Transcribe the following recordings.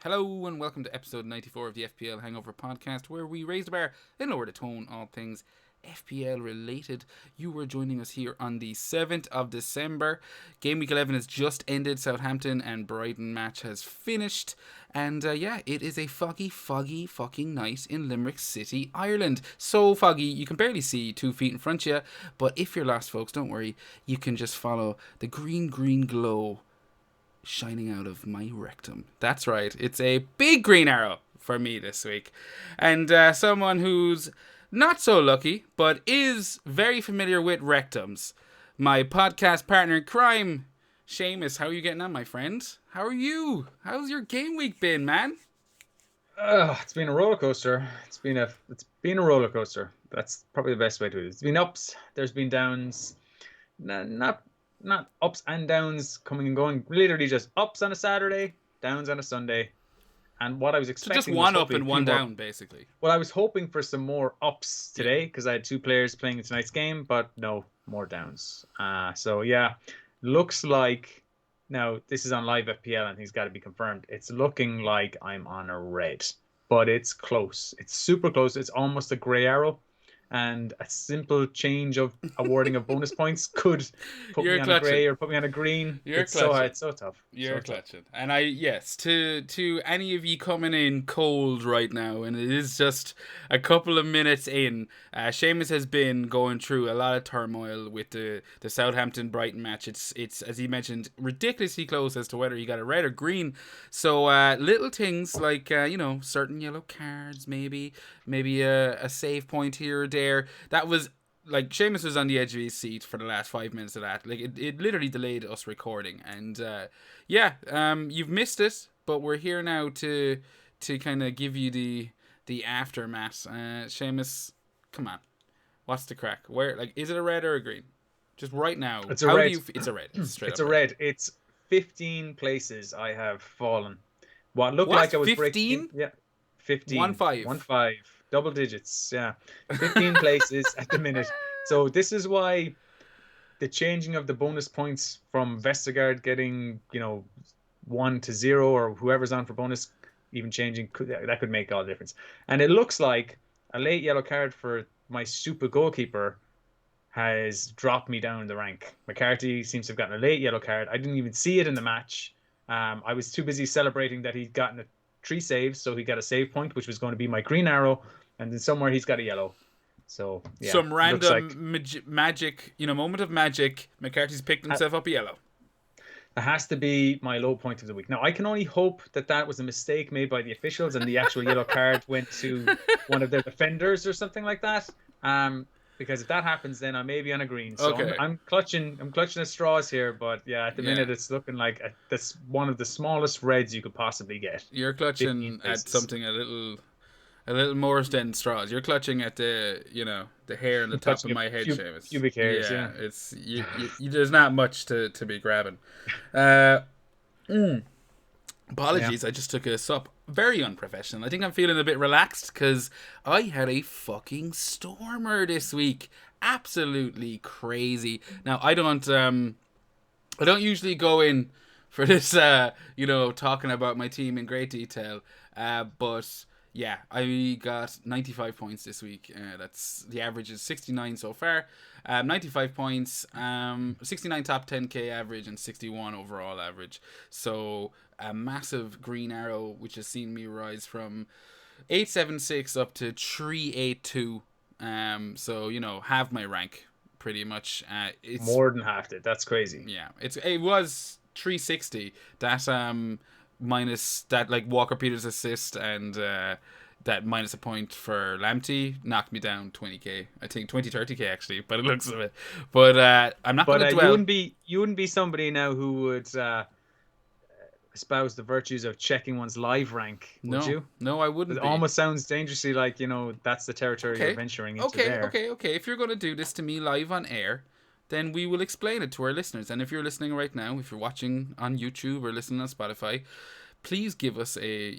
Hello and welcome to episode 94 of the FPL Hangover podcast, where we raise the bar and lower the tone, all things FPL related. You were joining us here on the 7th of December. Gameweek 11 has just ended. Southampton and Brighton match has finished. And it is a foggy fucking night in Limerick City, Ireland. So foggy, you can barely see 2 feet in front of you. But if you're lost, folks, don't worry. You can just follow the green glow shining out of my rectum. That's right, it's a big green arrow for me this week. And someone who's not so lucky, but is very familiar with rectums. My podcast partner in crime, Seamus. How are you getting on, my friend? How are you? How's your game week been, man? It's been a roller coaster. It's been a roller coaster. That's probably the best way to do it. It's been ups, there's been downs. Not ups and downs coming and going. Literally just ups on a Saturday, downs on a Sunday. And what I was expecting, so just one up and one down, basically. Well, I was hoping for some more ups today because I had 2 players playing in tonight's game, but no, more downs. Looks like, now this is on live FPL and things got to be confirmed. It's looking like I'm on a red, but it's close. It's super close. It's almost a grey arrow. And a simple change of awarding of bonus points could put me on a grey or put me on a green. It's so tough. You're clutching. And to any of you coming in cold right now, and it is just a couple of minutes in, Seamus has been going through a lot of turmoil with the Southampton Brighton match. It's as he mentioned, ridiculously close as to whether he got a red or green. So little things like certain yellow cards, maybe a save point here or there. That was like Seamus was on the edge of his seat for the last 5 minutes of that. Like it literally delayed us recording, and you've missed it, but we're here now to kind of give you the aftermath. Seamus, come on, what's the crack? Where, like, is it a red or a green? Just right now, it's a red. It's a red. It's a red. It's 15 places I have fallen. What looked like I was 15? Yeah, 15. 1-5. Double digits, yeah. 15 places at the minute. So this is why the changing of the bonus points from Vestergaard getting, 1 to 0, or whoever's on for bonus, even changing, that could make all the difference. And it looks like a late yellow card for my super goalkeeper has dropped me down the rank. McCarthy seems to have gotten a late yellow card. I didn't even see it in the match. I was too busy celebrating that he'd gotten 3 saves, so he got a save point, which was going to be my green arrow, and then somewhere he's got a yellow. So yeah, some random magic, moment of magic. McCarthy's picked himself up a yellow. It has to be my low point of the week. Now I can only hope that was a mistake made by the officials, and the actual yellow card went to one of their defenders or something like that. Because if that happens, then I may be on a green. So okay. I'm clutching at straws here, but yeah, at the minute it's looking like that's one of the smallest reds you could possibly get. You're clutching at something a little more than straws. You're clutching at the hair on the top of my head, Seamus. Pubic hairs, yeah. It's you, there's not much to be grabbing. Apologies, I just took a sup. Very unprofessional. I think I'm feeling a bit relaxed because I had a fucking stormer this week. Absolutely crazy. Now I don't usually go in for this talking about my team in great detail. But yeah, I got 95 points this week. That's the average is 69 so far. 95 points, 69 top 10k average and 61 overall average. So a massive green arrow, which has seen me rise from 876 up to 382. So half my rank pretty much. It's more than half it. That's crazy. Yeah, it was 360. That minus that Walker Peters assist and that minus a point for Lamptey knocked me down 20k. I think 30k actually, but it looks of it. But I'm not going to dwell. You wouldn't be somebody now who would espouse the virtues of checking one's live rank, would you? No, I wouldn't. It almost sounds dangerously like that's the territory you're venturing into there. Okay. If you're going to do this to me live on air, then we will explain it to our listeners. And if you're listening right now, if you're watching on YouTube or listening on Spotify, please give us a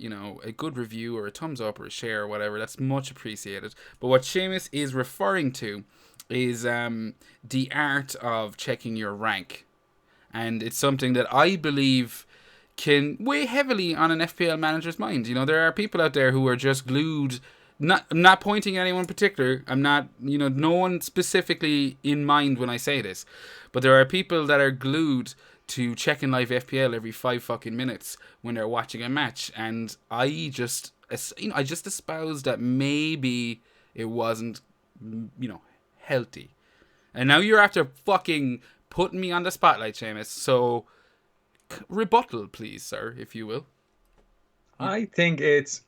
good review or a thumbs up or a share or whatever. That's much appreciated. But what Seamus is referring to is the art of checking your rank. And it's something that I believe can weigh heavily on an FPL manager's mind. You know, there are people out there who are just glued. I'm not pointing at anyone in particular. I'm not, no one specifically in mind when I say this. But there are people that are glued to checking live FPL every 5 fucking minutes when they're watching a match. And I just espoused that maybe it wasn't, healthy. And now you're after fucking putting me on the spotlight, Seamus. So, rebuttal, please, sir, if you will. I think it's...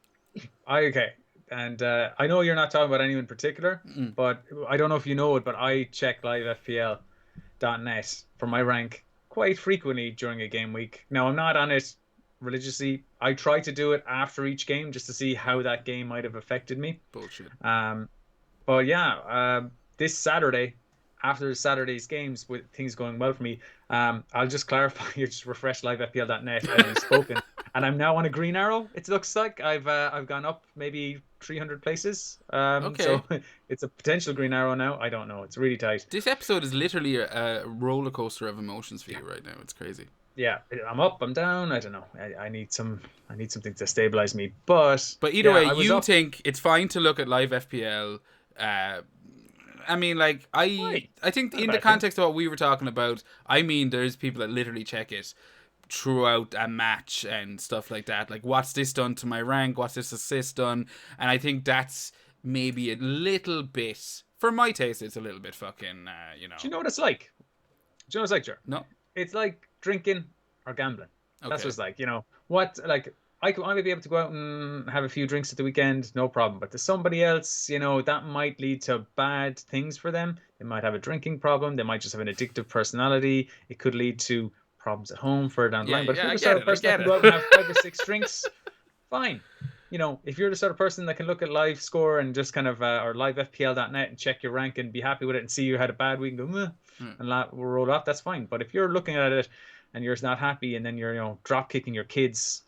Okay. And I know you're not talking about anyone in particular, but I don't know if you know it, but I check livefpl.net for my rank quite frequently during a game week. Now, I'm not on it religiously. I try to do it after each game just to see how that game might have affected me. Bullshit. But yeah, this Saturday, after Saturday's games with things going well for me, I'll just clarify. You just refresh livefpl.net and you've spoken. And I'm now on a green arrow. It looks like I've gone up maybe 300 places. Okay. So it's a potential green arrow now. I don't know. It's really tight. This episode is literally a roller coaster of emotions for you right now. It's crazy. Yeah, I'm up, I'm down. I don't know. I need something to stabilize me. But either way, you think it's fine to look at live FPL. I mean, like I think in the context of what we were talking about, I mean, there's people that literally check it throughout a match and stuff like that. Like, what's this done to my rank? What's this assist done? And I think that's maybe a little bit, for my taste, it's a little bit fucking, Do you know what it's like? Do you know what it's like, Jer? No. It's like drinking or gambling. Okay. That's what it's like. What, like, I might be able to go out and have a few drinks at the weekend, no problem. But to somebody else, that might lead to bad things for them. They might have a drinking problem. They might just have an addictive personality. It could lead to problems at home further down the line. But if you're the sort of person that can go out and have 5 or 6 drinks, fine. If you're the sort of person that can look at live score and just kind of or livefpl.net and check your rank and be happy with it and see you had a bad week and go and roll off, that's fine. But if you're looking at it and you're not happy and then you're drop kicking your kids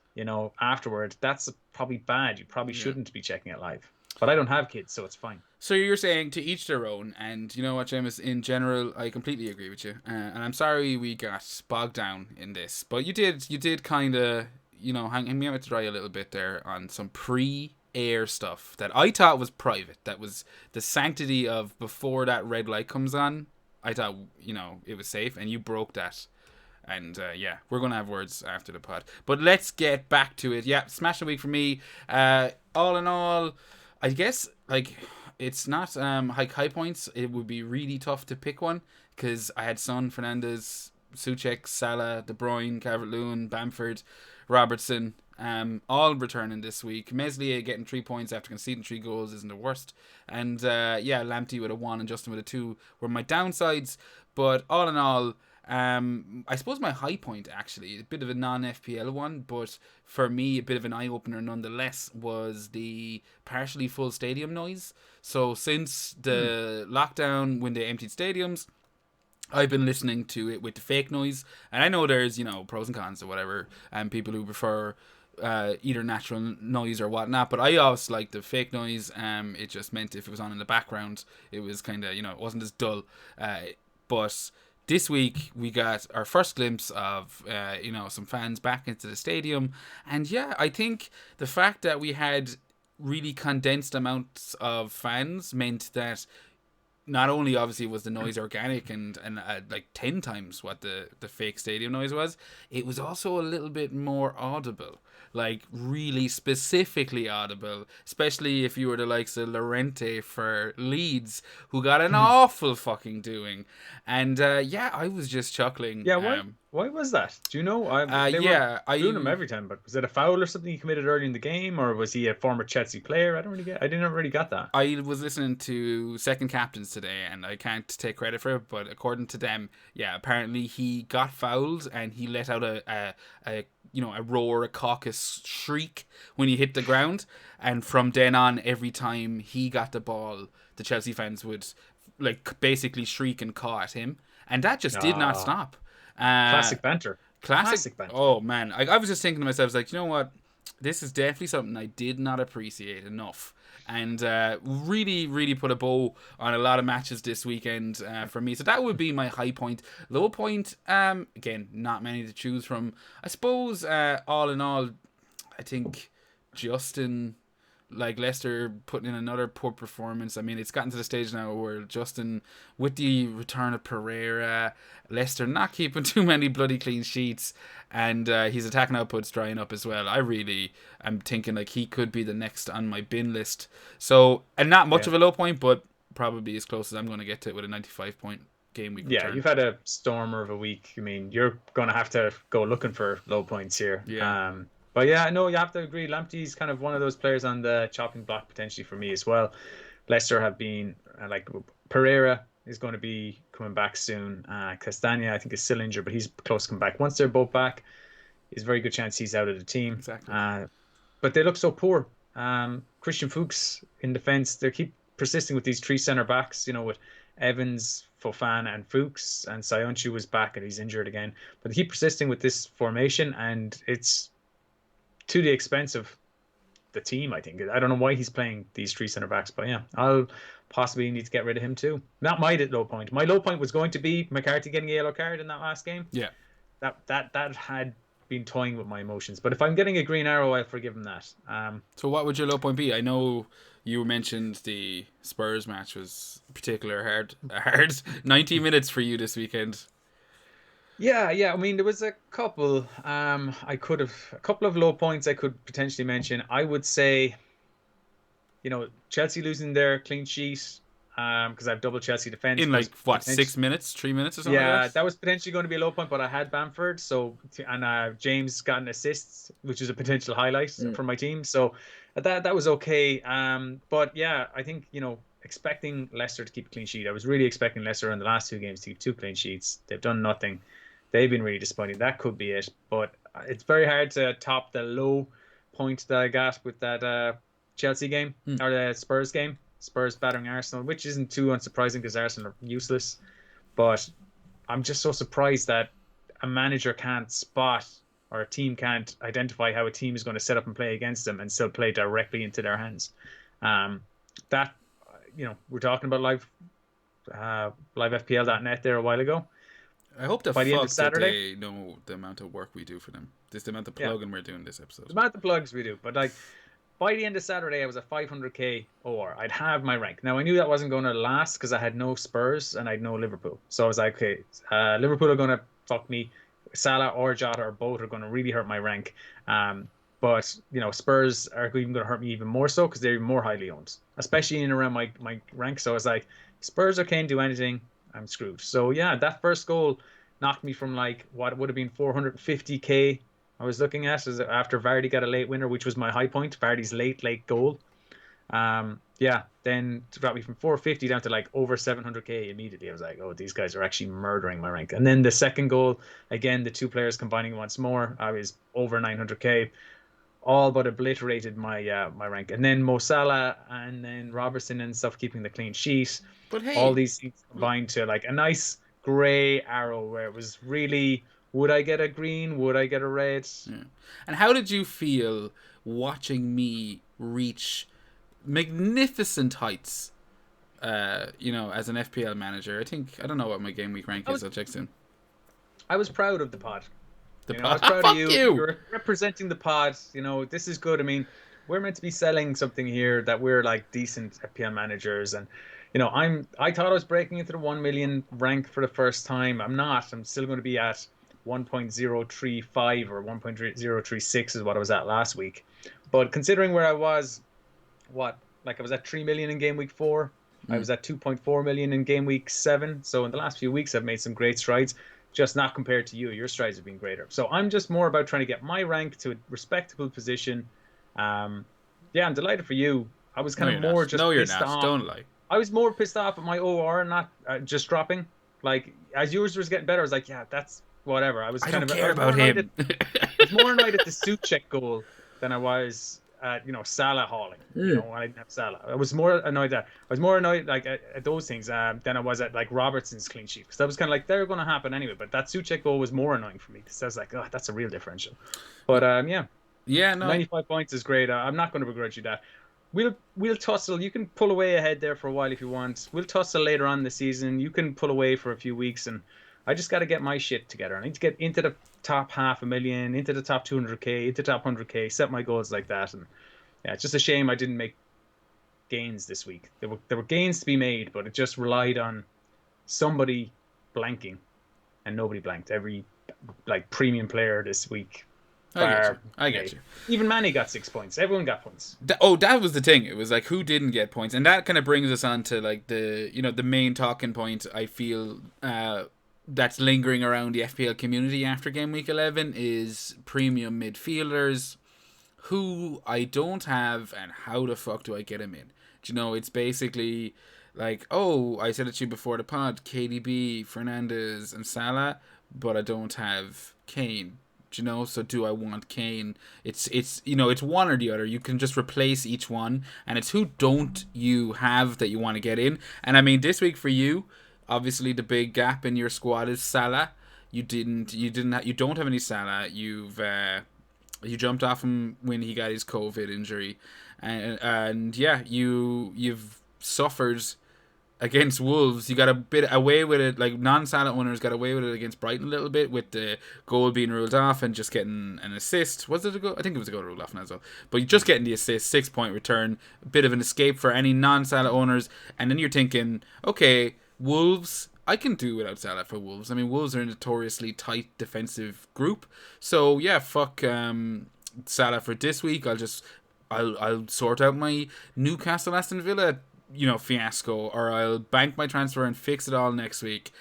afterward, that's probably bad. You probably shouldn't be checking it live. But I don't have kids, so it's fine. So you're saying to each their own, and you know what, James? In general, I completely agree with you. And I'm sorry we got bogged down in this, but you did kind of, hang me out to dry a little bit there on some pre-air stuff that I thought was private. That was the sanctity of before that red light comes on. I thought, it was safe, and you broke that. And we're going to have words after the pod. But let's get back to it. Yeah, smash the week for me. All in all, I guess, it's not high points. It would be really tough to pick one because I had Son, Fernandes, Soucek, Salah, De Bruyne, Calvert-Lewin, Bamford, Robertson, all returning this week. Meslier getting 3 points after conceding 3 goals isn't the worst. And Lamptey with a 1 and Justin with a 2 were my downsides. But all in all, I suppose my high point, actually, a bit of a non-FPL one, but for me, a bit of an eye-opener nonetheless, was the partially full stadium noise. So since the lockdown, when they emptied stadiums, I've been listening to it with the fake noise. And I know there's, pros and cons or whatever, and people who prefer either natural noise or whatnot, but I always like the fake noise. It just meant if it was on in the background, it was kind of, it wasn't as dull. But this week, we got our first glimpse of, some fans back into the stadium. And yeah, I think the fact that we had really condensed amounts of fans meant that not only obviously was the noise organic and 10 times what the fake stadium noise was, it was also a little bit more audible. Like, really specifically audible, especially if you were the likes of Llorente for Leeds, who got an awful fucking doing. And I was just chuckling. Yeah, why was that? Do you know? They were doing him every time, but was it a foul or something he committed early in the game, or was he a former Chelsea player? I didn't really get that. I was listening to Second Captains today, and I can't take credit for it, but according to them, apparently he got fouled and he let out a roar, a caucus shriek when he hit the ground. And from then on, every time he got the ball, the Chelsea fans would basically shriek and caw at him. And that just did not stop. Classic banter. Classic banter. Oh, man. I was just thinking to myself, you know what? This is definitely something I did not appreciate enough. And really, really put a bow on a lot of matches this weekend for me. So that would be my high point. Low point, again, not many to choose from. I suppose, all in all, I think Justin, like Leicester putting in another poor performance. I mean, it's gotten to the stage now where Justin, with the return of Pereira, Leicester not keeping too many bloody clean sheets, and his attacking output's drying up as well. I really am thinking like he could be the next on my bin list. So, and not much of a low point, but probably as close as I'm going to get to it with a 95-point game week return. You've had a stormer of a week. I mean, you're going to have to go looking for low points here. Yeah. But yeah, no, you have to agree. Lamptey's kind of one of those players on the chopping block potentially for me as well. Leicester have been like Pereira is going to be coming back soon. Castagna, I think, is still injured, but he's close to coming back. Once they're both back, there's a very good chance he's out of the team. Exactly. But they look so poor. Christian Fuchs in defence, they keep persisting with these three centre backs. You know, with Evans, Fofana, and Fuchs, and Sionchu was back and he's injured again. But they keep persisting with this formation, and it's to the expense of the team, I think. I don't know why he's playing these three centre backs, but yeah, I'll possibly need to get rid of him too. Not my low point. My low point was going to be McCarthy getting a yellow card in that last game. Yeah, that had been toying with my emotions. But if I'm getting a green arrow, I'll forgive him that. So what would your low point be? I know you mentioned the Spurs match was particularly hard 90 minutes for you this weekend. Yeah. I mean, there was a couple. A couple of low points I could potentially mention. I would say, Chelsea losing their clean sheet, because I have double Chelsea defense in like what 6 minutes, 3 minutes or something. Yeah, like that was potentially going to be a low point, but I had Bamford, and James got an assist, which is a potential highlight for my team. So that was okay. But yeah, I think expecting Leicester to keep a clean sheet. I was really expecting Leicester in the last two games to keep 2 clean sheets. They've done nothing. They've been really disappointing. That could be it, but it's very hard to top the low point that I got with that Chelsea game or the Spurs game. Spurs battering Arsenal, which isn't too unsurprising because Arsenal are useless. But I'm just so surprised that a manager can't spot or a team can't identify how a team is going to set up and play against them and still play directly into their hands. That we're talking about live FPL.net there a while ago. I hope by the end of Saturday they know the amount of work we do for them. This the amount of plugging we're doing this episode. The amount of plugs we do, but like by the end of Saturday, I was at 500k or I'd have my rank. Now I knew that wasn't going to last because I had no Spurs and I had no Liverpool. So I was like, okay, Liverpool are going to fuck me. Salah or Jota or both are going to really hurt my rank. But Spurs are even going to hurt me even more so because they're even more highly owned, especially in around my rank. So I was like, Spurs or can't do anything. I'm screwed. So yeah, that first goal knocked me from like what would have been 450k I was looking at after Vardy got a late winner, which was my high point. Vardy's late goal. Then to drop me from 450 down to like over 700k immediately. I was like, oh, these guys are actually murdering my rank. And then the second goal, again, the two players combining once more, I was over 900k. All but obliterated my my rank. And then Mo Salah and then Robertson and stuff keeping the clean sheet. But hey, all these things combined to like a nice grey arrow where it was really, would I get a green? Would I get a red? Yeah. And how did you feel watching me reach magnificent heights, as an FPL manager? I don't know what my game week rank is. I'll check soon. I was proud of the pod. Pod. I was proud Fuck of you. You. You're representing the pod. This is good. I mean, we're meant to be selling something here that we're like decent FPL managers, and I thought I was breaking into the 1 million rank for the first time. I'm not. I'm still going to be at 1.035 or 1.036 is what I was at last week. But considering where I was, I was at 3 million in game week 4. I was at 2.4 million in game week 7. So in the last few weeks, I've made some great strides, just not compared to you. Your strides have been greater. So I'm just more about trying to get my rank to a respectable position. I'm delighted for you. I was kind of more just pissed off. Don't lie. I was more pissed off at my OR not just dropping. Like, as yours was getting better, I was like, yeah, that's whatever. I don't care about him. I was more annoyed at the Suchek goal than I was at, Salah hauling. I didn't have Salah. I was more annoyed at those things than I was at like Robertson's clean sheet, because that was kind of like they're going to happen anyway. But that Suchek goal was more annoying for me because I was like, oh, that's a real differential. But Yeah, no. 95 points is great. I'm not going to begrudge you that. We'll tussle. You can pull away ahead there for a while if you want. We'll tussle later on in the season. You can pull away for a few weeks, and I just got to get my shit together. I need to get into the top 500,000, into the top 200k, into the top 100k, set my goals like that. And yeah, it's just a shame I didn't make gains this week. There were gains to be made, but it just relied on somebody blanking, and nobody blanked. Every like premium player this week, I get you. bar I get Mane. you. Even Manny got 6 points. Everyone got points. That was the thing. It was like who didn't get points, and that kind of brings us on to like the main talking point. I feel that's lingering around the FPL community after game week 11 is premium midfielders who I don't have, and how the fuck do I get them in? Do you know? It's basically like, oh, I said it to you before the pod: KDB, Fernandez, and Salah, but I don't have Kane. Do you know? So do I want Kane? It's it's one or the other. You can just replace each one, and it's who don't you have that you want to get in. And I mean, this week for you, obviously the big gap in your squad is Salah. You don't have any Salah. You jumped off him when he got his COVID injury, and yeah, you've suffered against Wolves. You got a bit away with it, like non-Salah owners got away with it against Brighton a little bit with the goal being ruled off and just getting an assist. Was it a goal? I think it was a goal ruled off now as well. But you're just getting the assist, 6-point return, a bit of an escape for any non-Salah owners. And then you're thinking, okay, Wolves, I can do without Salah for Wolves. I mean, Wolves are a notoriously tight defensive group. So yeah, fuck Salah for this week. I'll sort out my Newcastle Aston Villa fiasco, or I'll bank my transfer and fix it all next week.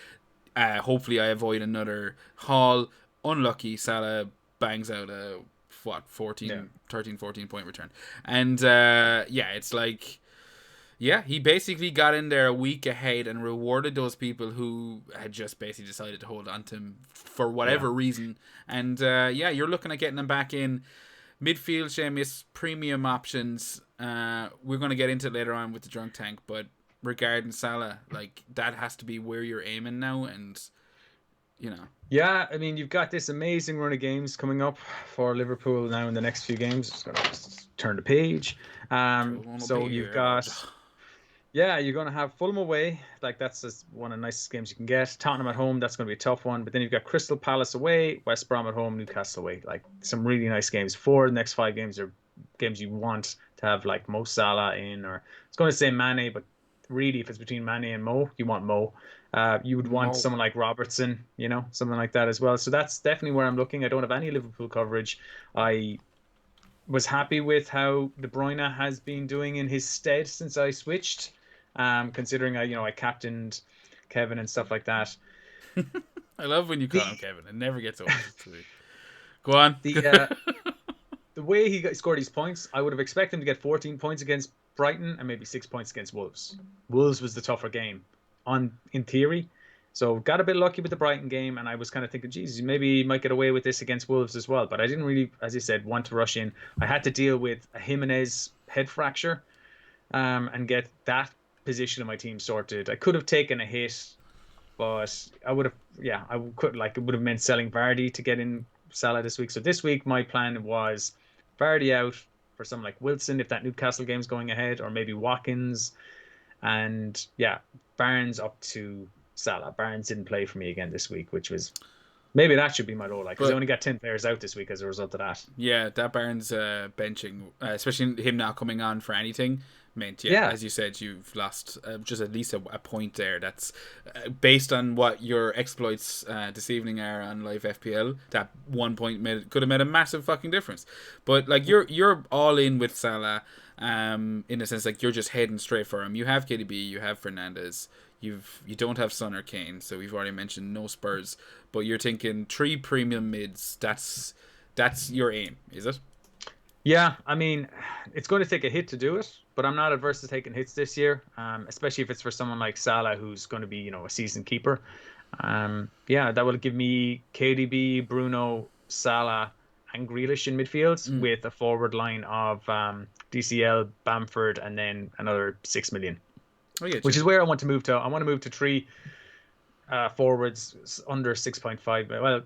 Hopefully I avoid another haul. Unlucky, Salah bangs out a 13 14 point return. And it's like, yeah, he basically got in there a week ahead and rewarded those people who had just basically decided to hold on to him for whatever reason. And you're looking at getting him back in. Midfield, Seamus, premium options. We're going to get into it later on with the drunk tank, but regarding Salah, like, that has to be where you're aiming now, and Yeah, I mean, you've got this amazing run of games coming up for Liverpool now in the next few games. Just gotta turn the page. So you've got, you're going to have Fulham away. Like, that's just one of the nicest games you can get. Tottenham at home, that's going to be a tough one. But then you've got Crystal Palace away, West Brom at home, Newcastle away. Like, some really nice games. 4 of the next 5 games are games you want to have, like, Mo Salah in, or it's going to say Mane, but really, if it's between Mane and Mo, you want Mo. You would want someone like Robertson, something like that as well. So that's definitely where I'm looking. I don't have any Liverpool coverage. I was happy with how De Bruyne has been doing in his stead since I switched. Considering I captained Kevin and stuff like that. I love when you call him Kevin. It never gets old. Go on. The way he scored his points, I would have expected him to get 14 points against Brighton and maybe 6 points against Wolves. Wolves was the tougher game, in theory. So got a bit lucky with the Brighton game, and I was kind of thinking, geez, maybe he might get away with this against Wolves as well. But I didn't really, as you said, want to rush in. I had to deal with a Jimenez head fracture and get that position of my team sorted. I could have taken a hit, but I would have, it would have meant selling Vardy to get in Salah this week. So this week, my plan was Vardy out for someone like Wilson if that Newcastle game's going ahead, or maybe Watkins, and Barnes up to Salah. Barnes didn't play for me again this week, which was, maybe that should be my low light, because I only got 10 players out this week as a result of that. Yeah, that Barnes benching, especially him not coming on for anything, meant, as you said, you've lost just at least a point there. That's based on what your exploits this evening are on live FPL. That 1 point could have made a massive fucking difference. But like, you're all in with Salah, in a sense, like, you're just heading straight for him. You have KDB, you have Fernandez, you don't have Son or Kane, so we've already mentioned no Spurs. But you're thinking 3 premium mids. That's your aim, is it? Yeah, I mean, it's going to take a hit to do it, but I'm not adverse to taking hits this year, especially if it's for someone like Salah, who's going to be, a season keeper. That will give me KDB, Bruno, Salah, and Grealish in midfields with a forward line of DCL, Bamford, and then another 6 million, which is where I want to move to. I want to move to 3 forwards under 6.5. Well,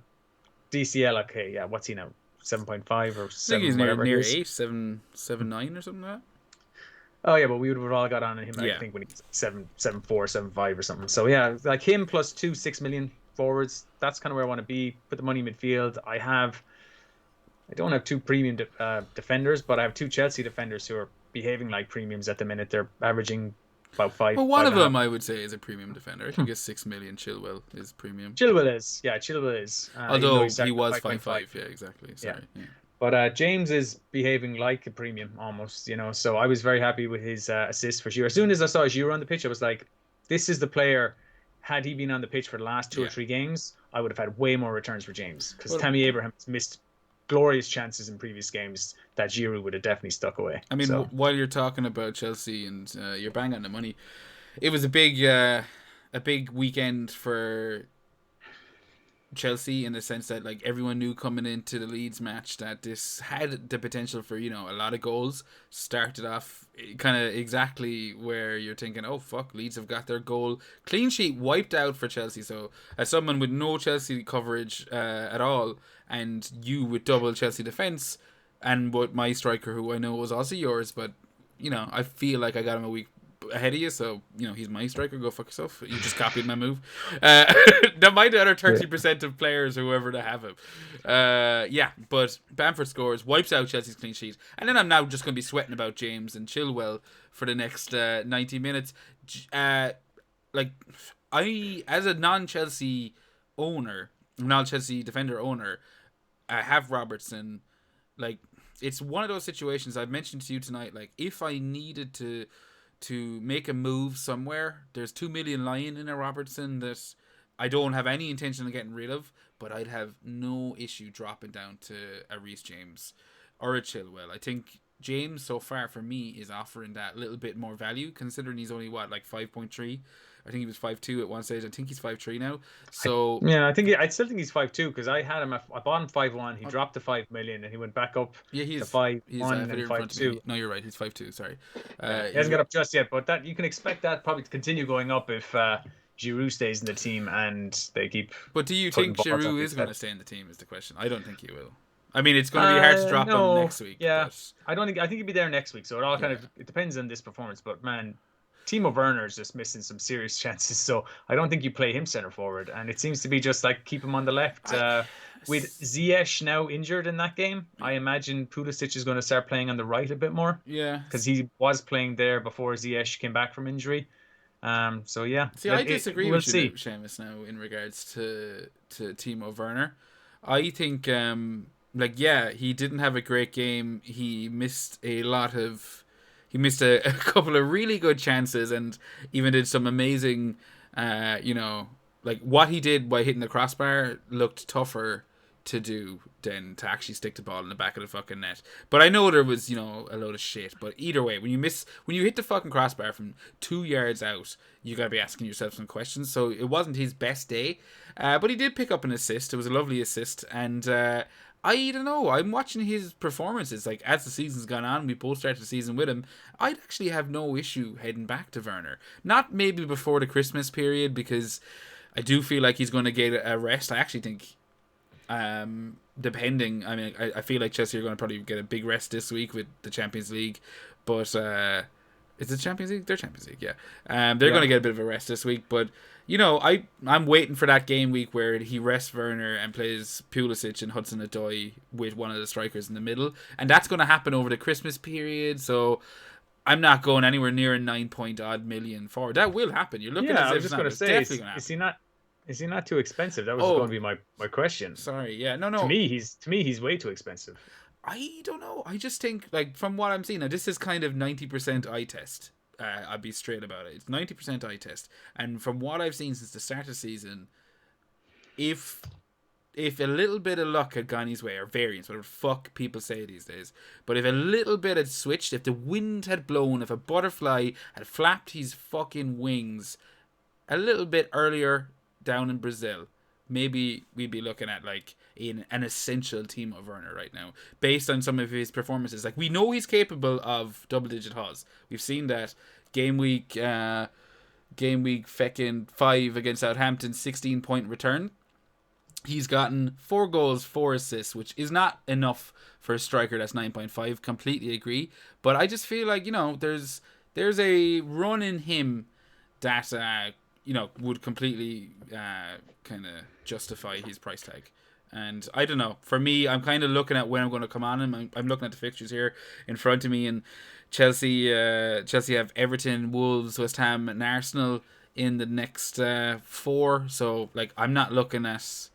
DCL, okay, what's he now? 7.5 or I think he's 7 near whatever it near is. 8, 7.9 or something like that. Oh yeah, but we would have all got on him. I Yeah. think when he's 7.4, 7.5 or something. So yeah, like him plus 6 million forwards. That's kind of where I want to be. Put the money midfield. I don't have two premium defenders, but I have two Chelsea defenders who are behaving like premiums at the minute. They're averaging about Well, one five of and a half. them I would say is a premium defender. I think it's 6 million. Chilwell is premium. Chilwell is, yeah, Chilwell is, even though Although he's he starting at was 5.5. 5.5. Yeah, exactly. Yeah, Sorry. Yeah. but James is behaving like a premium almost, So I was very happy with his assist for Giroud. As soon as I saw Giroud on the pitch, I was like, this is the player. Had he been on the pitch for the last two or Yeah. three games, I would have had way more returns for James because Well, Tammy Abraham has missed glorious chances in previous games that Giroud would have definitely stuck away. I mean, So while you're talking about Chelsea and you're bang on the money, it was a big weekend for Chelsea in the sense that like everyone knew coming into the Leeds match that this had the potential for a lot of goals. Started off kind of exactly where you're thinking, oh fuck, Leeds have got their goal. Clean sheet wiped out for Chelsea. So as someone with no Chelsea coverage at all, and you with double Chelsea defense, and with my striker who I know was also yours, but I feel like I got him a week ahead of you, so he's my striker. Go fuck yourself. You just copied my move. That might the other 30% of players, whoever to have him. Yeah, but Bamford scores, wipes out Chelsea's clean sheet, and then I'm now just going to be sweating about James and Chilwell for the next 90 minutes. Like I, as a non-Chelsea defender owner, I have Robertson. Like it's one of those situations I've mentioned to you tonight. Like if I needed to make a move somewhere, there's 2 million lying in a Robertson that I don't have any intention of getting rid of, but I'd have no issue dropping down to a Reece James or a Chilwell. I think James so far for me is offering that little bit more value, considering he's only 5.3. I think he was 5.2 at one stage. I think he's 5.3 now. So I still think he's 5.2 because I had him. I bought him 5.1. He dropped to 5 million and he went back up to 5.1 I have it and in front of me. 5.2. No, you're right. He's 5.2. Sorry, He hasn't got up just yet, but that you can expect that probably to continue going up if Giroud stays in the team and they keep. But do you putting think balls up Giroud his is going head. to stay in the team? Is the question. I don't think he will. I mean, it's going to be hard to drop him next week. Yeah, but I don't think. I think he'll be there next week. So it all it depends on this performance. But man, Timo Werner is just missing some serious chances. So I don't think you play him center forward. And it seems to be just like keep him on the left. With Ziyech now injured in that game, I imagine Pulisic is going to start playing on the right a bit more. Yeah, because he was playing there before Ziyech came back from injury. So yeah. See, I disagree we'll with you, see. Seamus, now in regards to Timo Werner. I think, he didn't have a great game. He missed a couple of really good chances, and even did some amazing, what he did by hitting the crossbar looked tougher to do than to actually stick the ball in the back of the fucking net. But I know there was, a load of shit. But either way, when you hit the fucking crossbar from 2 yards out, you gotta be asking yourself some questions. So it wasn't his best day, but he did pick up an assist. It was a lovely assist, and I don't know. I'm watching his performances. Like as the season's gone on, we both started the season with him. I'd actually have no issue heading back to Werner. Not maybe before the Christmas period, because I do feel like he's going to get a rest. I actually think. Depending, I mean, I feel like Chelsea are going to probably get a big rest this week with the Champions League, but is it Champions League? They're Champions League, yeah. They're going to get a bit of a rest this week, but I'm waiting for that game week where he rests Werner and plays Pulisic and Hudson-Odoi with one of the strikers in the middle, and that's going to happen over the Christmas period. So I'm not going anywhere near a 9-point-odd million forward. That will happen. You're looking at I was just going to say, is he not too expensive? That was going to be my question. Sorry, yeah, no. To me, he's way too expensive. I don't know. I just think, like, from what I'm seeing, now this is kind of 90% eye test. I'll be straight about it. It's 90% eye test, and from what I've seen since the start of the season, if a little bit of luck had gone his way, or variance, whatever the fuck people say these days, but if a little bit had switched, if the wind had blown, if a butterfly had flapped his fucking wings a little bit earlier down in Brazil, maybe we'd be looking at like an essential Timo Werner right now, based on some of his performances. Like, we know he's capable of double-digit hauls. We've seen that game week feckin' 5 against Southampton, 16-point return. He's gotten 4 goals, 4 assists, which is not enough for a striker that's 9.5. Completely agree. But I just feel like, there's a run in him that, would completely kind of justify his price tag. And I don't know. For me, I'm kind of looking at where I'm going to come on him. I'm looking at the fixtures here in front of me, and Chelsea have Everton, Wolves, West Ham, and Arsenal in the next 4. So, like, I'm not looking at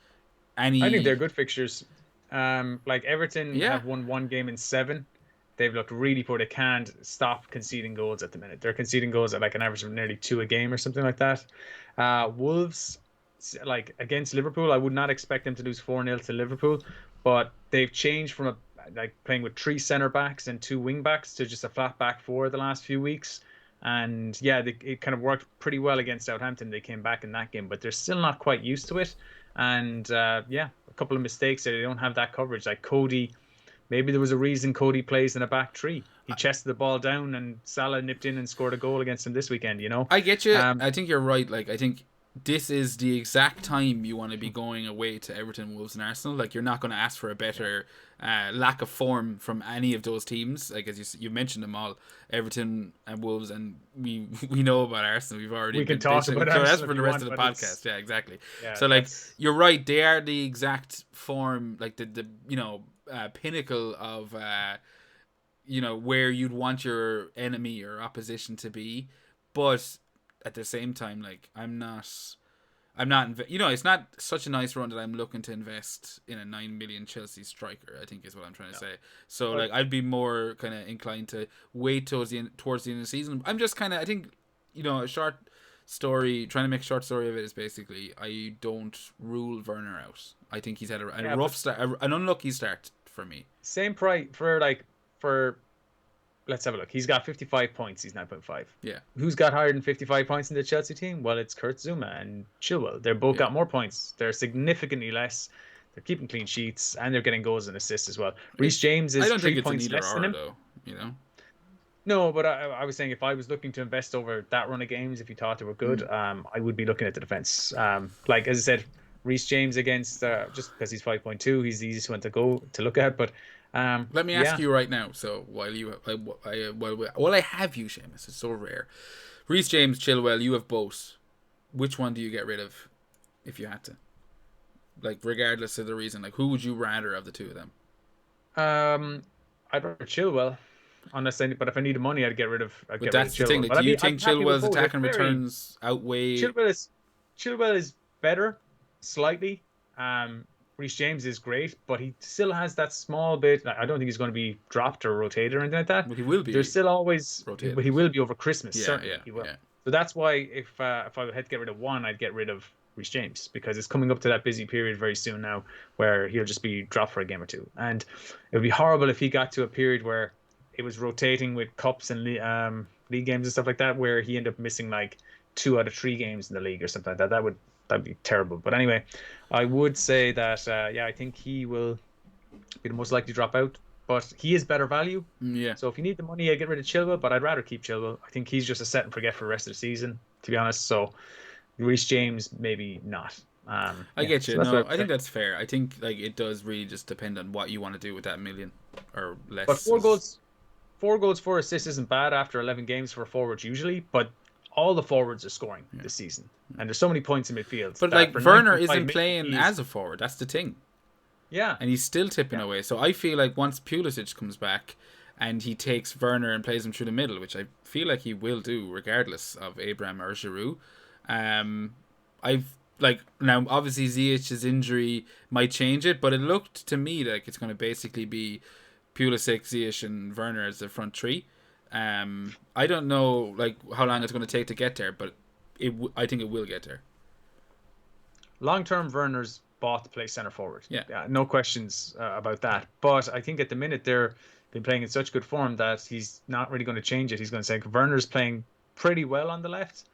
I think they're any. good fixtures. Like Everton Yeah, have won 1 game in 7. They've looked really poor. They can't stop conceding goals at the minute. They're conceding goals at like an average of nearly 2 a game or something like that. Wolves, like against Liverpool, I would not expect them to lose 4-0 to Liverpool, but they've changed from like playing with 3 center backs and 2 wing backs to just a flat back 4 the last few weeks. And yeah, it kind of worked pretty well against Southampton. They came back in that game, but they're still not quite used to it. And yeah, a couple of mistakes there. They don't have that coverage. Like Cody, maybe there was a reason Cody plays in a back 3. He chested the ball down, and Salah nipped in and scored a goal against him this weekend. I get you. Um, I think you're right. Like, I think this is the exact time you want to be going away to Everton, Wolves, and Arsenal. Like, you're not going to ask for a better lack of form from any of those teams. Like, as you mentioned them all, Everton and Wolves, and we know about Arsenal. We've already we can been talk bitching. about So that's Arsenal for if the you rest want, of the but podcast. Yeah, exactly. yeah, So, like, you're right. They are the exact form, like the pinnacle of where you'd want your enemy or opposition to be. But at the same time, like, it's not such a nice run that I'm looking to invest in a 9 million Chelsea striker, I think is what I'm trying to say. So, but like, I'd be more kind of inclined to wait towards the end of the season. I'm just kind of, I think, a short story, trying to make a short story of it is basically, I don't rule Werner out. I think he's had a yeah, rough start, an unlucky start for me. same price for let's have a look. He's got 55 points. He's 9.5. Yeah. Who's got higher than 55 points in the Chelsea team? Well, it's Kurt Zuma and Chilwell. They're both Yeah. got more points. They're significantly less. They're keeping clean sheets, and they're getting goals and assists as well. Reece James I is don't think 3 it's an points either less than or, him. though. No, but I was saying if I was looking to invest over that run of games, if you thought they were good, I would be looking at the defense. Like as I said, Reece James against just because he's 5.2, he's the easiest one to look at. But Let me ask you right now. So while I have you, Seamus, it's so rare. Reece James, Chilwell, you have both. Which one do you get rid of if you had to? Like, regardless of the reason, like, who would you rather of the two of them? I'd rather Chilwell. But if I needed money, I'd get rid of But Chilwell. that's the thing. Like, do you think Chilwell's attack and returns outweigh? Chilwell is better slightly. Reece James is great, but he still has that small bit. I don't think he's going to be dropped or rotated or anything like that. But he will be. There's still always rotated. But he will be over Christmas. Yeah, certainly yeah, he will. yeah. So that's why if I had to get rid of one, I'd get rid of Reece James, because it's coming up to that busy period very soon now where he'll just be dropped for a game or two, and it would be horrible if he got to a period where it was rotating with cups and league games and stuff like that, where he ended up missing like 2 out of 3 games in the league or something like that. That'd be terrible. But anyway, I would say that I think he will be the most likely to drop out. But he is better value. Yeah. So if you need the money, I get rid of Chilwell, but I'd rather keep Chilwell. I think he's just a set and forget for the rest of the season, to be honest. So Reece James, maybe not. I get you. So No, I think that's fair. I think like it does really just depend on what you want to do with that million or less. But 4 goals, 4 assists isn't bad after 11 games for forwards usually. But all the forwards are scoring this season, and there's so many points in midfield. But like Werner isn't playing as a forward. That's the thing. Yeah, and he's still tipping away. So I feel like once Pulisic comes back and he takes Werner and plays him through the middle, which I feel like he will do regardless of Abraham or Giroud. Now obviously Ziyech's injury might change it, but it looked to me like it's going to basically be Pulisic, Ziyech, and Werner as the front 3. I don't know like how long it's going to take to get there, but I think it will get there. Long term, Werner's bought to play centre forward. Yeah, no questions about that. But I think at the minute they're been playing in such good form that he's not really going to change it. He's going to say Werner's playing pretty well on the left.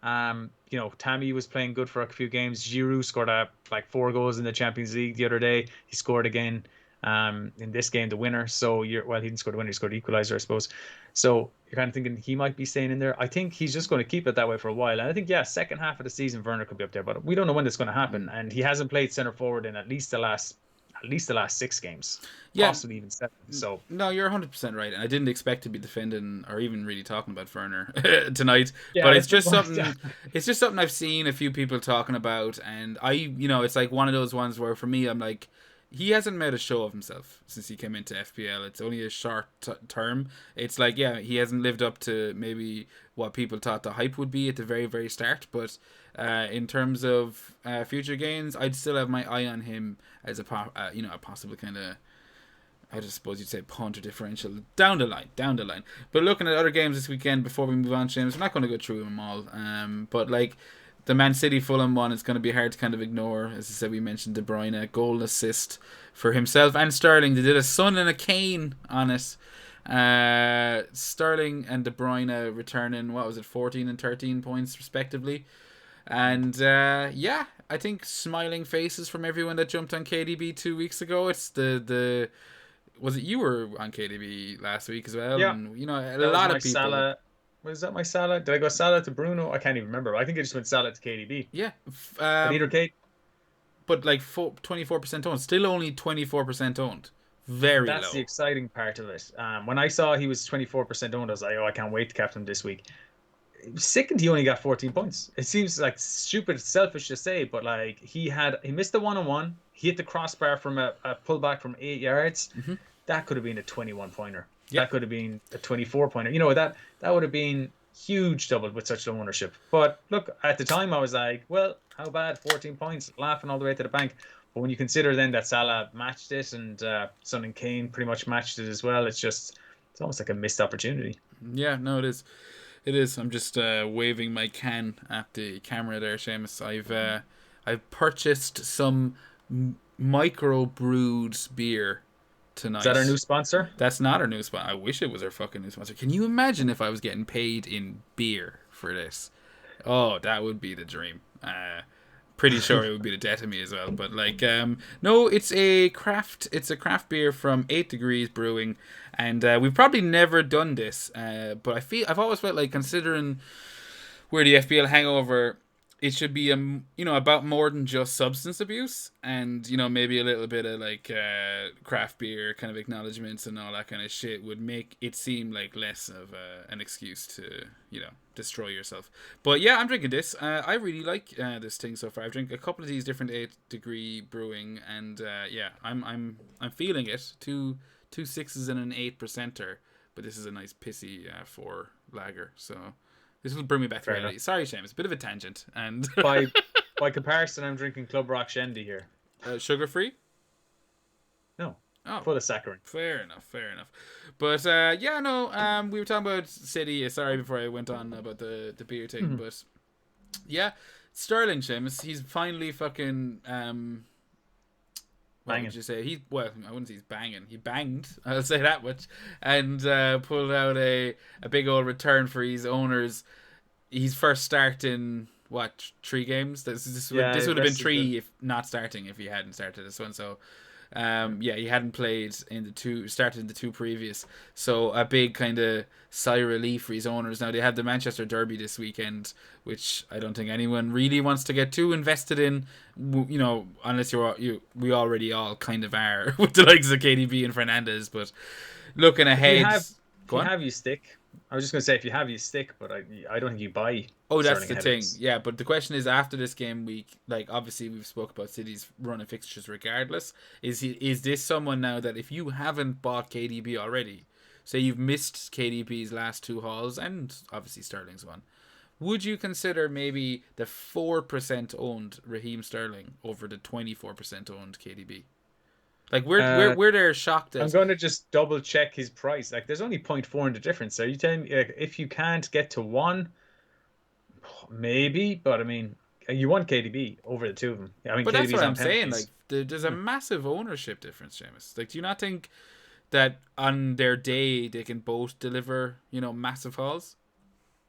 Tammy was playing good for a few games. Giroud scored like 4 goals in the Champions League the other day. He scored again. in this game, the winner. So he didn't score the winner, he scored the equalizer, I suppose. So you're kind of thinking he might be staying in there. I think he's just going to keep it that way for a while. And I think, yeah, second half of the season, Werner could be up there, but we don't know when that's going to happen. And he hasn't played center forward in at least the last 6 games, Yeah, possibly even 7. So no, you're 100% right. And I didn't expect to be defending or even really talking about Werner tonight. yeah, But it's let's just move on. something. It's just something I've seen a few people talking about, and it's like one of those ones where for me, I'm like, he hasn't made a show of himself since he came into FPL. It's only a short term. It's like, yeah, he hasn't lived up to maybe what people thought the hype would be at the very, very start. But in terms of future gains, I'd still have my eye on him as a possible kind of, I just suppose you'd say, punt or differential down the line. But looking at other games this weekend before we move on, James, we're not going to go through them all. But like the Man City Fulham one, it's going to be hard to kind of ignore. As I said, we mentioned De Bruyne, goal assist for himself and Sterling. They did a Son and a Kane on it. Sterling and De Bruyne returning, 14 and 13 points respectively. And yeah, I think smiling faces from everyone that jumped on KDB 2 weeks ago. It's the was it you were on KDB last week as well? Yeah, And a that was lot my of people. Salah. Was that my Salah? Did I go Salah to Bruno? I can't even remember. I think I just went Salah to KDB. Yeah, But either Kate. but like 24% owned, still only 24% owned. Very That's low. the exciting part of it. When I saw he was 24% owned, I was like, oh, I can't wait to captain him this week. Second, he only got 14 points. It seems like stupid, selfish to say, but like he missed the 1-on-1. He hit the crossbar from a pullback from 8 yards. Mm-hmm. That could have been a 21 pointer. Yep. That could have been a 24 pointer. That would have been huge double with such low ownership. But look, at the time I was like, well, how bad? 14 points, laughing all the way to the bank. But when you consider then that Salah matched it and Son and Kane pretty much matched it as well, it's almost like a missed opportunity. Yeah, no, it is. It is. I'm just waving my can at the camera there, Seamus. I've purchased some micro brewed beer tonight. Is that our new sponsor? That's not our new sponsor. I wish it was our fucking new sponsor. Can you imagine if I was getting paid in beer for this? Oh, that would be the dream. Pretty sure it would be the death of me as well. But like, no, it's a craft beer from 8 Degrees Brewing, and we've probably never done this. But I've always felt like, considering we're the FPL Hangover, it should be about more than just substance abuse, and maybe a little bit of like craft beer kind of acknowledgements and all that kind of shit would make it seem like less of an excuse to destroy yourself. But yeah, I'm drinking this. I really like this thing so far. I've drank a couple of these different 8 Degree Brewing, and yeah, I'm feeling it. Two 6s and an 8%er, but this is a nice pissy 4 lager. So this will bring me back to reality. Sorry, Seamus, a bit of a tangent. And by comparison, I'm drinking Club Rock Shendy here. Sugar free? No. Oh, full of saccharin. Fair enough. But yeah, no. We were talking about City. Sorry, before I went on about the beer thing, Mm-hmm. but yeah, Sterling, Seamus, he's finally fucking what Banging. would you say? I wouldn't say he's banging. He banged, I'll say that much, and pulled out a big old return for his owners. His first start in 3 games. This would have been 3 if not starting, if he hadn't started this one. So he hadn't played started in the 2 previous. So a big kind of sigh of relief for his owners. Now they have the Manchester Derby this weekend, which I don't think anyone really wants to get too invested in, unless we already all kind of are with the likes of KDB and Fernandez. But looking ahead, if you have, you stick. I was just going to say, if you have, you stick, but I don't think you buy. Oh, that's the thing. Yeah, but the question is, after this game week, like, obviously we've spoke about City's run of fixtures regardless. Is this someone now that if you haven't bought KDB already, say you've missed KDB's last 2 hauls and obviously Sterling's one, would you consider maybe the 4% owned Raheem Sterling over the 24% owned KDB? Like, we're there shocked at. I'm going to just double check his price. Like, there's only 0.4 in the difference. Are you telling me, like, if you can't get to 1, maybe? But I mean, you want KDB over the 2 of them. I mean, but KDB's that's what I'm penalties. saying. Like, there's a massive ownership difference, Seamus. Like, do you not think that on their day they can both deliver, massive hauls?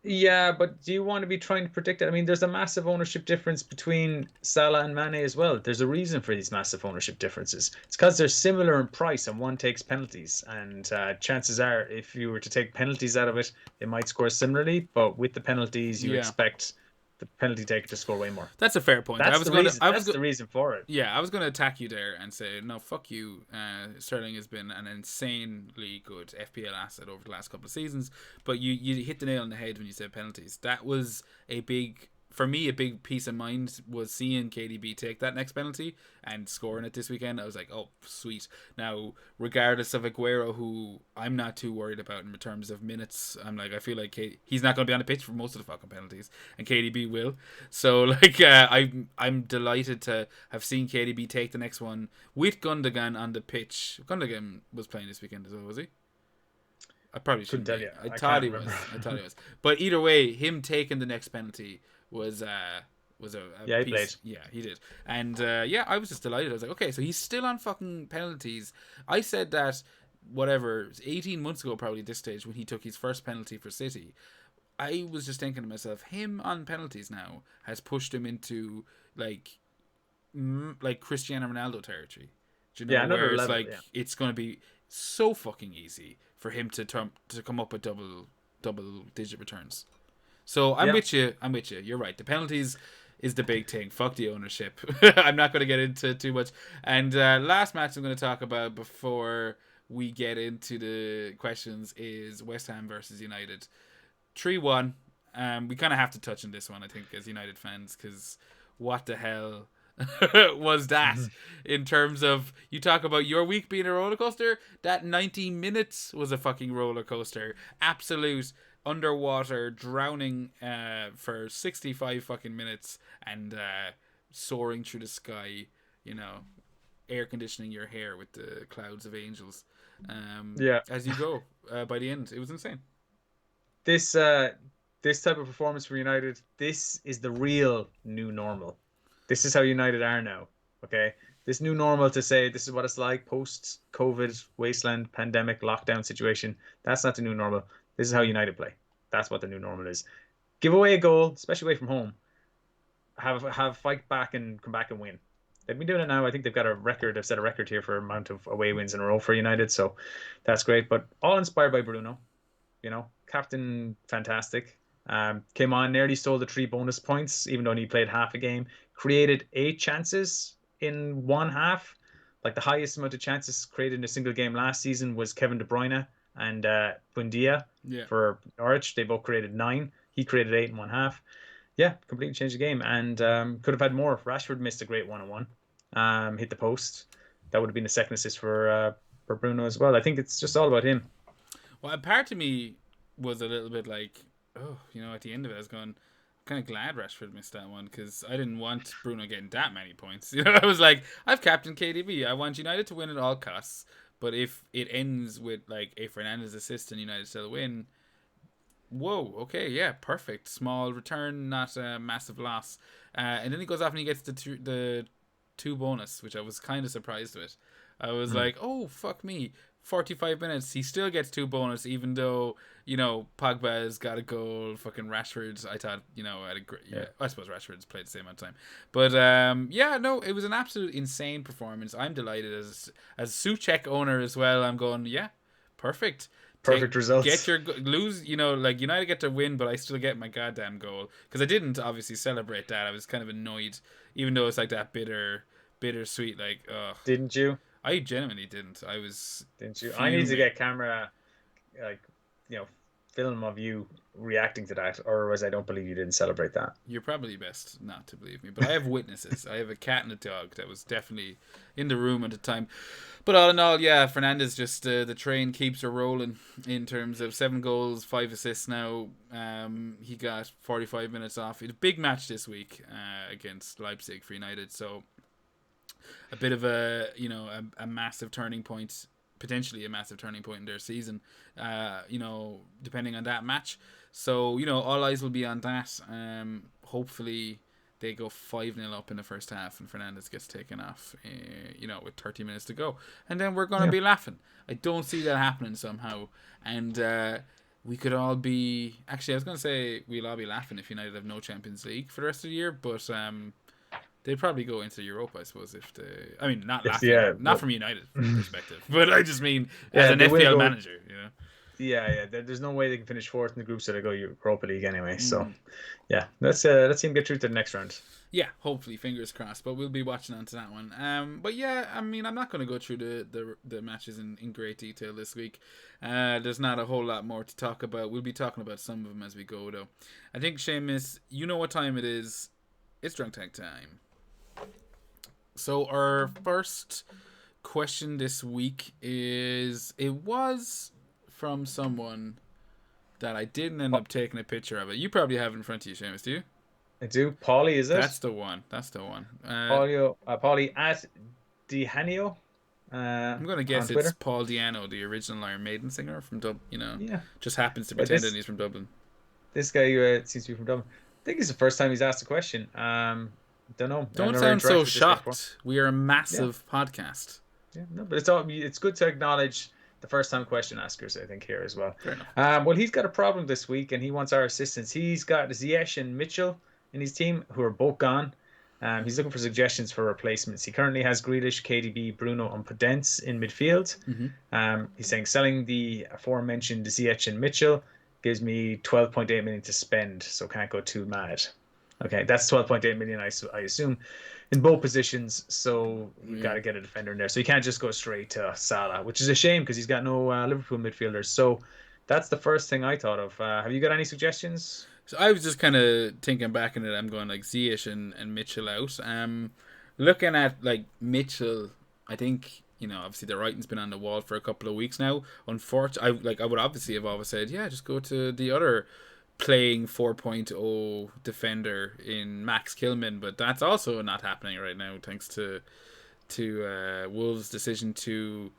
Yeah, but do you want to be trying to predict it? I mean, there's a massive ownership difference between Salah and Mane as well. There's a reason for these massive ownership differences. It's because they're similar in price and one takes penalties. And chances are, if you were to take penalties out of it, they might score similarly. But with the penalties, you Yeah, expect the penalty taker to score way more. that's a fair point. That's the reason. That's the reason for it. Yeah, I was gonna attack you there and say no, fuck you. Sterling has been an insanely good FPL asset over the last couple of seasons, but you hit the nail on the head when you said penalties. That was a big for me. A big peace of mind was seeing KDB take that next penalty and scoring it this weekend. I was like, oh, sweet. Now, regardless of Aguero, who I'm not too worried about in terms of minutes, I'm like, I feel like he's not going to be on the pitch for most of the fucking penalties, and KDB will. So, like, I'm delighted to have seen KDB take the next one with Gundogan on the pitch. Gundogan was playing this weekend as well, was he? I probably Couldn't shouldn't tell be. you. I I thought can't he was. remember. I thought he was. But either way, him taking the next penalty was a Yeah, he piece. played. Yeah, he did. And yeah, I was just delighted. I was like, okay, so he's still on fucking penalties. I said that whatever 18 months ago, probably at this stage when he took his first penalty for City. I was just thinking to myself, him on penalties now has pushed him into like Cristiano Ronaldo territory. Do you know Yeah, where another it's level. like Yeah. it's going to be so fucking easy for him to come up with double digit returns. So I'm Yeah. with you. I'm with you. You're right. The penalties is the big thing. Fuck the ownership. I'm not going to get into too much. And last match I'm going to talk about before we get into the questions is West Ham versus United. 3-1. We kind of have to touch on this one, I think, as United fans, because what the hell was that in terms of you talk about your week being a roller coaster? That 90 minutes was a fucking roller coaster. Absolute underwater drowning for 65 fucking minutes and soaring through the sky, you know, air conditioning your hair with the clouds of angels Yeah. as you go by the end. It was insane. This uh this type of performance for United, this is the real new normal. This is how United are now. Okay. This new normal to say this is what it's like post COVID wasteland pandemic lockdown situation. That's not the new normal. This is how United play. That's what the new normal is. Give away a goal, especially away from home. Have fight back and come back and win. They've been doing it now. I think they've got a record. They've set a record here for amount of away wins in a row for United. So that's great. But all inspired by Bruno. Captain fantastic. Came on, nearly stole the 3 bonus points, even though he played half a game. Created 8 chances in one half. Like the highest amount of chances created in a single game last season was Kevin De Bruyne and Buendia Yeah. for Norwich. They both created 9. He created 8 in one half. Yeah, completely changed the game and could have had more. Rashford missed a great one-on-one. Hit the post. That would have been the second assist for Bruno as well. I think it's just all about him. Well, a part of me was a little bit like, oh, at the end of it, I was going, kind of glad Rashford missed that one because I didn't want Bruno getting that many points. I was like, I've captained KDB. I want United to win at all costs. But if it ends with like a Fernandes assist and United still win, whoa, okay, yeah, perfect. Small return, not a massive loss. And then he goes off and he gets the 2 bonus, which I was kind of surprised with. I was like, oh, fuck me. 45 minutes, he still gets 2 bonus, even though, Pogba's got a goal. Fucking Rashford's, I thought, had a great, yeah, I suppose Rashford's played the same amount of time. But, yeah, no, it was an absolute insane performance. I'm delighted as Suchek owner as well. I'm going, yeah, perfect. Perfect Get results. your lose, like United get to win, but I still get my goddamn goal because I didn't obviously celebrate that. I was kind of annoyed, even though it's like that bittersweet. Like, Didn't you? I genuinely didn't. I was Didn't you? I need to fuming. get camera, like, film of you reacting to that, or otherwise I don't believe you didn't celebrate that. You're probably best not to believe me, but I have witnesses. I have a cat and a dog that was definitely in the room at the time. But all in all, yeah, Fernandes just the train keeps her rolling in terms of 7 goals, 5 assists now. He got 45 minutes off. He had a big match this week against Leipzig for United, so a bit of a massive turning point, potentially a massive turning point in their season, depending on that match. So, all eyes will be on that. Hopefully they go 5-0 up in the first half and Fernandes gets taken off, with 30 minutes to go. And then we're going to Yeah. be laughing. I don't see that happening somehow. And we could all be. Actually, I was going to say we'll all be laughing if United have no Champions League for the rest of the year, but they'd probably go into Europa, I suppose. If they, I mean, not If laughing, yeah, not but from United perspective, but I just mean as yeah, an they will FPL go. manager, you know. Yeah. There's no way they can finish fourth in the group, so they go Europa League anyway. So Mm. yeah, let's see them get through to the next round. Yeah, hopefully, fingers crossed. But we'll be watching onto that one. But yeah, I mean, I'm not going to go through the matches in great detail this week. There's not a whole lot more to talk about. We'll be talking about some of them as we go, though. I think, Seamus, you know what time it is. It's drunk tank time. So our first question this week it was from someone that I didn't end up taking a picture of it. You probably have it in front of you, Seamus, do you? I do. Paulie, is it? That's the one. That's the one. Paulie at Dihanio I'm gonna on guess it's Twitter. Paul Diano, the original Iron Maiden singer from Dublin. You know, Yeah, just happens to yeah. pretend that he's from Dublin. This guy seems to be from Dublin. I think it's the first time he's asked a question. Don't know. I've Don't never sound so interacted with this guy before. shocked. We are a Yeah, massive podcast. yeah. No, but it's good to acknowledge the first time question askers, I think, here as well. Fair enough. Well, he's got a problem this week, and he wants our assistance. He's got Ziyech and Mitchell in his team, who are both gone. He's looking for suggestions for replacements. He currently has Grealish, KDB, Bruno, and Podence in midfield. He's saying selling the aforementioned Ziyech and Mitchell gives me 12.8 million to spend, so can't go too mad. Okay, that's 12.8 million, I assume, in both positions. So you got to get a defender in there. So you can't just go straight to Salah, which is a shame because he's got no Liverpool midfielders. So that's the first thing I thought of. Have you got any suggestions? So I was just kind of thinking back in it. I'm going like Ziyech and Mitchell out. Looking at like Mitchell, I think obviously the writing's been on the wall for a couple of weeks now. Unfortunately, I would obviously have always said, yeah, just go to the other playing 4.0 defender in Max Kilman, but that's also not happening right now thanks to Wolves' decision to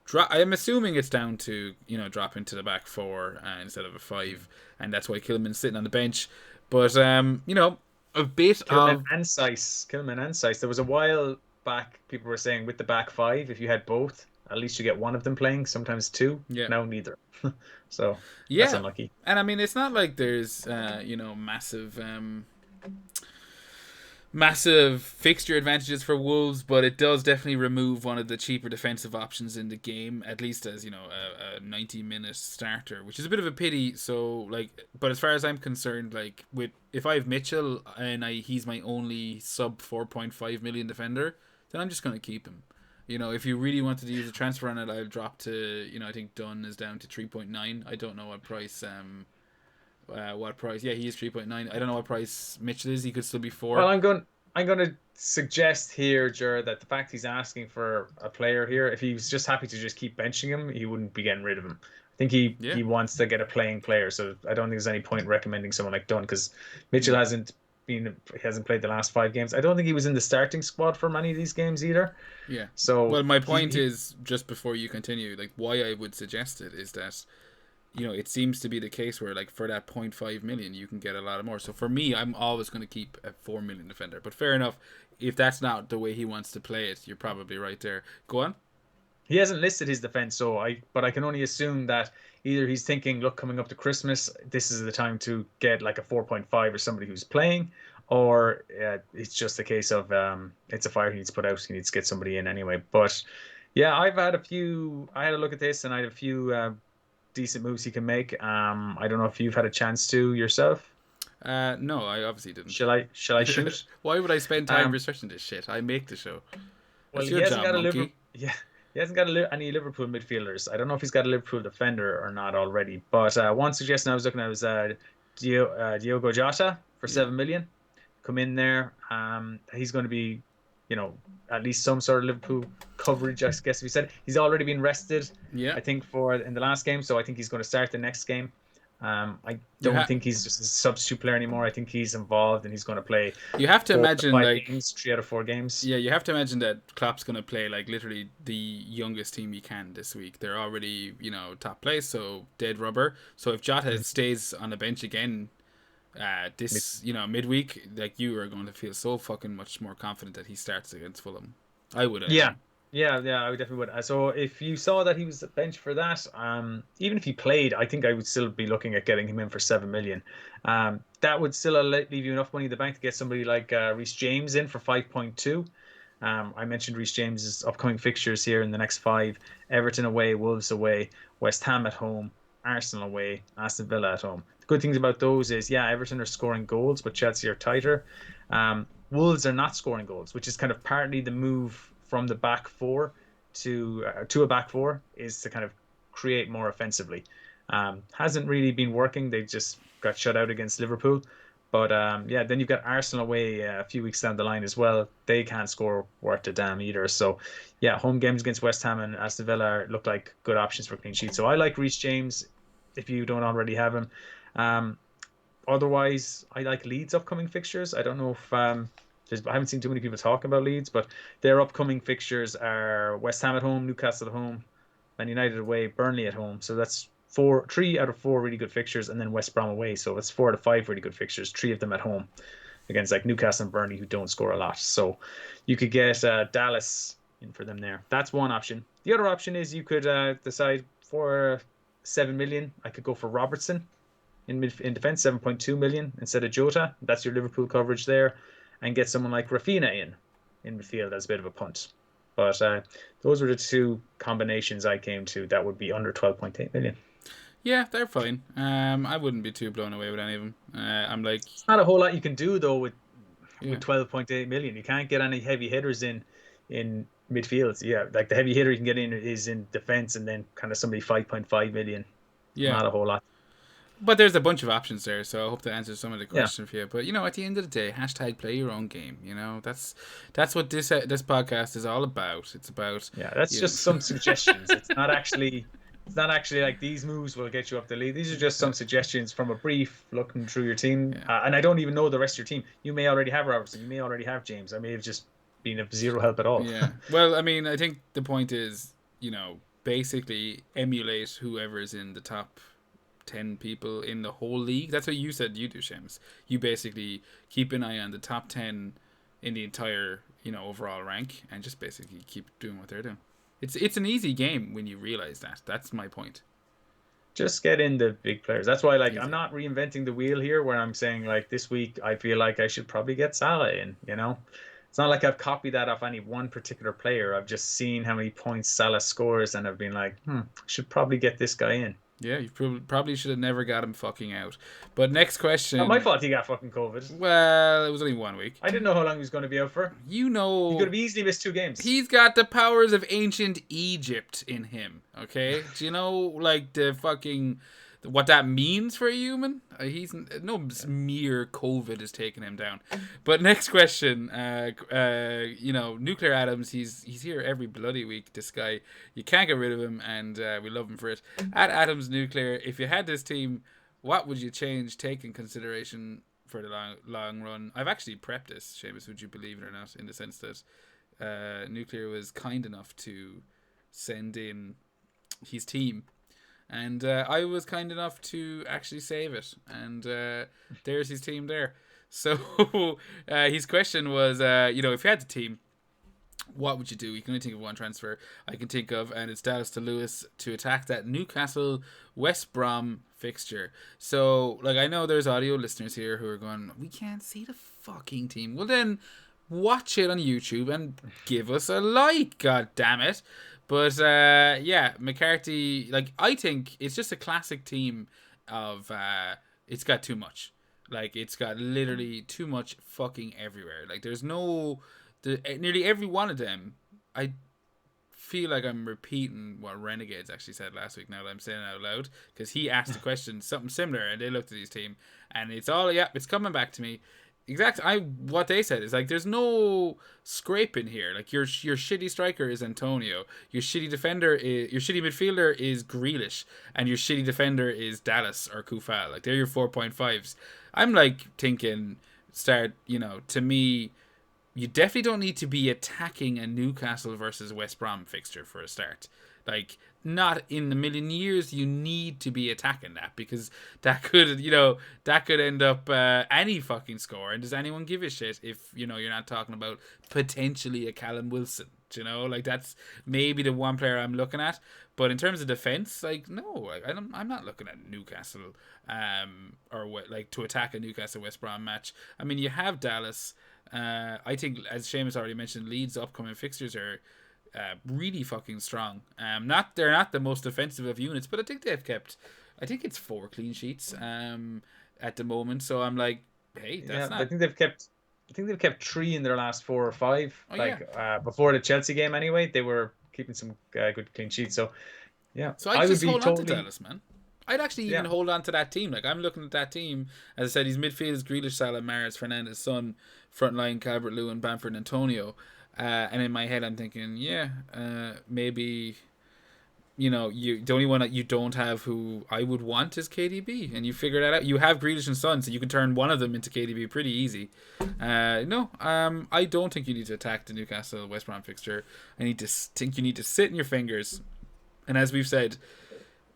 drop. I'm assuming it's down to drop into the back four instead of a five, and that's why Kilman's sitting on the bench. But a bit of Kilman and Sice. There was a while back people were saying with the back five, if you had both, at least you get one of them playing. Sometimes two. Yeah. Now neither. So yeah, that's unlucky. And I mean, it's not like there's massive fixture advantages for Wolves, but it does definitely remove one of the cheaper defensive options in the game, at least as a 90-minute starter, which is a bit of a pity. So but as far as I'm concerned, if I have Mitchell and he's my only sub 4.5 million defender, then I'm just going to keep him. If you really wanted to use a transfer on it, I'll drop to I think Dunn is down to 3.9. I don't know what price yeah, he is 3.9. I don't know what price Mitchell is. He could still be 4. Well, I'm going to suggest here, Jared, that the fact he's asking for a player here, if he was just happy to just keep benching him, he wouldn't be getting rid of him. I think he wants to get a playing player, so I don't think there's any point recommending someone like Dunn, because Mitchell hasn't played the last 5 games. I don't think he was in the starting squad for many of these games either. Yeah. So well, my point is, just before you continue, why I would suggest it is that it seems to be the case where for that 0.5 million you can get a lot more. So for me, I'm always going to keep a 4 million defender. But fair enough, if that's not the way he wants to play it, you're probably right there. Go on. He hasn't listed his defense, but I can only assume that either he's thinking, look, coming up to Christmas, this is the time to get a 4.5 or somebody who's playing, or it's just a case of it's a fire he needs to put out. He needs to get somebody in anyway. But yeah, I had a look at this, and I had a few decent moves he can make. I don't know if you've had a chance to yourself. No, I obviously didn't. Shall I shoot? Why would I spend time researching this shit? I make the show. Well, he hasn't got he hasn't got any Liverpool midfielders. I don't know if he's got a Liverpool defender or not already. But one suggestion I was looking at was Diogo Jota for 7 million. Come in there. He's going to be, at least some sort of Liverpool coverage, I guess if he said. He's already been rested, I think, in the last game. So I think he's going to start the next game. I don't think he's just a substitute player anymore. I think he's involved and he's going to play. You have to imagine 3 out of 4 games. Yeah, you have to imagine that Klopp's going to play literally the youngest team he can this week. They're already top place, so dead rubber. So if Jota stays on the bench again, midweek, you are going to feel so fucking much more confident that he starts against Fulham. I would. Yeah. Yeah, I would definitely would. So if you saw that he was bench for that, even if he played, I think I would still be looking at getting him in for 7 million. That would still leave you enough money in the bank to get somebody like Reece James in for 5.2. I mentioned Reece James's upcoming fixtures here in the next five: Everton away, Wolves away, West Ham at home, Arsenal away, Aston Villa at home. The good things about those is, yeah, Everton are scoring goals, but Chelsea are tighter. Wolves are not scoring goals, which is kind of partly the move from the back four to a back four, is to kind of create more offensively. Hasn't really been working. They just got shut out against Liverpool. But yeah, then you've got Arsenal away a few weeks down the line as well. They can't score worth a damn either. So yeah, home games against West Ham and Aston Villa look like good options for clean sheets. So I like Reece James if you don't already have him. Um, Otherwise, I like Leeds' upcoming fixtures. I don't know if I haven't seen too many people talking about Leeds, but their upcoming fixtures are West Ham at home, Newcastle at home, and United away, Burnley at home. So that's three out of four really good fixtures, and then West Brom away. So it's 4 out of 5 really good fixtures. Three of them at home against like Newcastle and Burnley, who don't score a lot. So you could get Dallas in for them there. That's one option. The other option is you could decide for 7 million. I could go for Robertson in defense, 7.2 million instead of Jota. That's your Liverpool coverage there, and get someone like Rafinha in midfield as a bit of a punt. But those were the two combinations I came to that would be under 12.8 million. Yeah, they're fine. I wouldn't be too blown away with any of them. I'm like, It's not a whole lot you can do though yeah, with 12.8 million. You can't get any heavy hitters in midfields. Yeah, like the heavy hitter you can get in is in defense, and then kind of somebody 5.5 million. yeah. Not a whole lot. But there's a bunch of options there, so I hope that answers some of the Yeah. question for you. But at the end of the day, hashtag play your own game. That's what this podcast is all about. It's about Yeah, that's just some suggestions. It's not actually like these moves will get you up the lead. These are just some suggestions from a brief looking through your team. yeah. And I don't even know the rest of your team. You may already have Robertson. You may already have James. I may have just been of zero help at all. Yeah. Well, I mean, I think the point is, basically emulate whoever's in the top 10 people in the whole league. That's what you said you do, Seamus. You basically keep an eye on the top 10 in the entire, overall rank, and just basically keep doing what they're doing. It's an easy game when you realize that. That's my point. Just get in the big players. That's why, like, Easy. I'm not reinventing the wheel here where I'm saying, like, this week I feel like I should probably get Salah in. It's not like I've copied that off any one particular player. I've just seen how many points Salah scores and I've been like, I should probably get this guy in. Yeah, you probably should have never got him fucking out. But next question. Not my fault he got fucking COVID. Well, it was only 1 week. I didn't know how long he was going to be out for. He could have easily missed 2 games. He's got the powers of ancient Egypt in him, okay? Do you know, like, the fucking... what that means for a human? He's no mere COVID has taken him down. But next question, Nuclear Adams, he's here every bloody week. This guy, you can't get rid of him, and we love him for it. At Adams Nuclear, if you had this team, what would you change, take in consideration for the long run? I've actually prepped this, Seamus, would you believe it or not, in the sense that Nuclear was kind enough to send in his team. And I was kind enough to actually save it. And there's his team there. So his question was, if you had the team, what would you do? You can only think of one transfer I can think of, and it's Dallas to Lewis to attack that Newcastle West Brom fixture. So, like, I know there's audio listeners here who are going, we can't see the fucking team. Well, then watch it on YouTube and give us a like, god damn it. But yeah, McCarthy, like, I think it's just a classic team of it's got too much. Like, it's got literally too much fucking everywhere. Like, there's nearly every one of them. I feel like I'm repeating what Renegades actually said last week now that I'm saying it out loud, because he asked the question something similar and they looked at his team and it's coming back to me. Exactly. What they said is, like, there's no scraping here. Like, your shitty striker is Antonio, your shitty midfielder is Grealish, and your shitty defender is Dallas or Kufal. Like, they're your 4.5s. I'm like thinking, to me, you definitely don't need to be attacking a Newcastle versus West Brom fixture for a start. Like, not in a million years you need to be attacking that, because that could end up any fucking score. And does anyone give a shit if you're not talking about potentially a Callum Wilson? You know, like that's maybe the one player I'm looking at. But in terms of defense, like no, I'm not looking at Newcastle, or what, like to attack a Newcastle West Brom match. I mean, you have Dallas. I think, as Seamus already mentioned, Leeds' upcoming fixtures are really fucking strong. They're not the most defensive of units, but I think they've kept. I think it's 4 clean sheets at the moment. So I'm like, hey, that's Yeah, not. I think they've kept 3 in their last 4 or 5. Oh yeah. Like before the Chelsea game, anyway, they were keeping some good clean sheets. So yeah, So I I would just be hold on to totally Dallas, man. I'd actually even yeah. hold on to that team. Like I'm looking at that team. As I said, he's midfielders: Grealish, Salah, Mahrez, Fernandes, Son, front line: Calvert-Lewin, Bamford, Antonio. And in my head, I'm thinking, yeah, maybe. You know, the only one that you don't have who I would want is KDB, and you figure that out. You have Grealish and Son, so you can turn one of them into KDB pretty easy. No, I don't think you need to attack the Newcastle West Brom fixture. Think you need to sit in your fingers, and as we've said,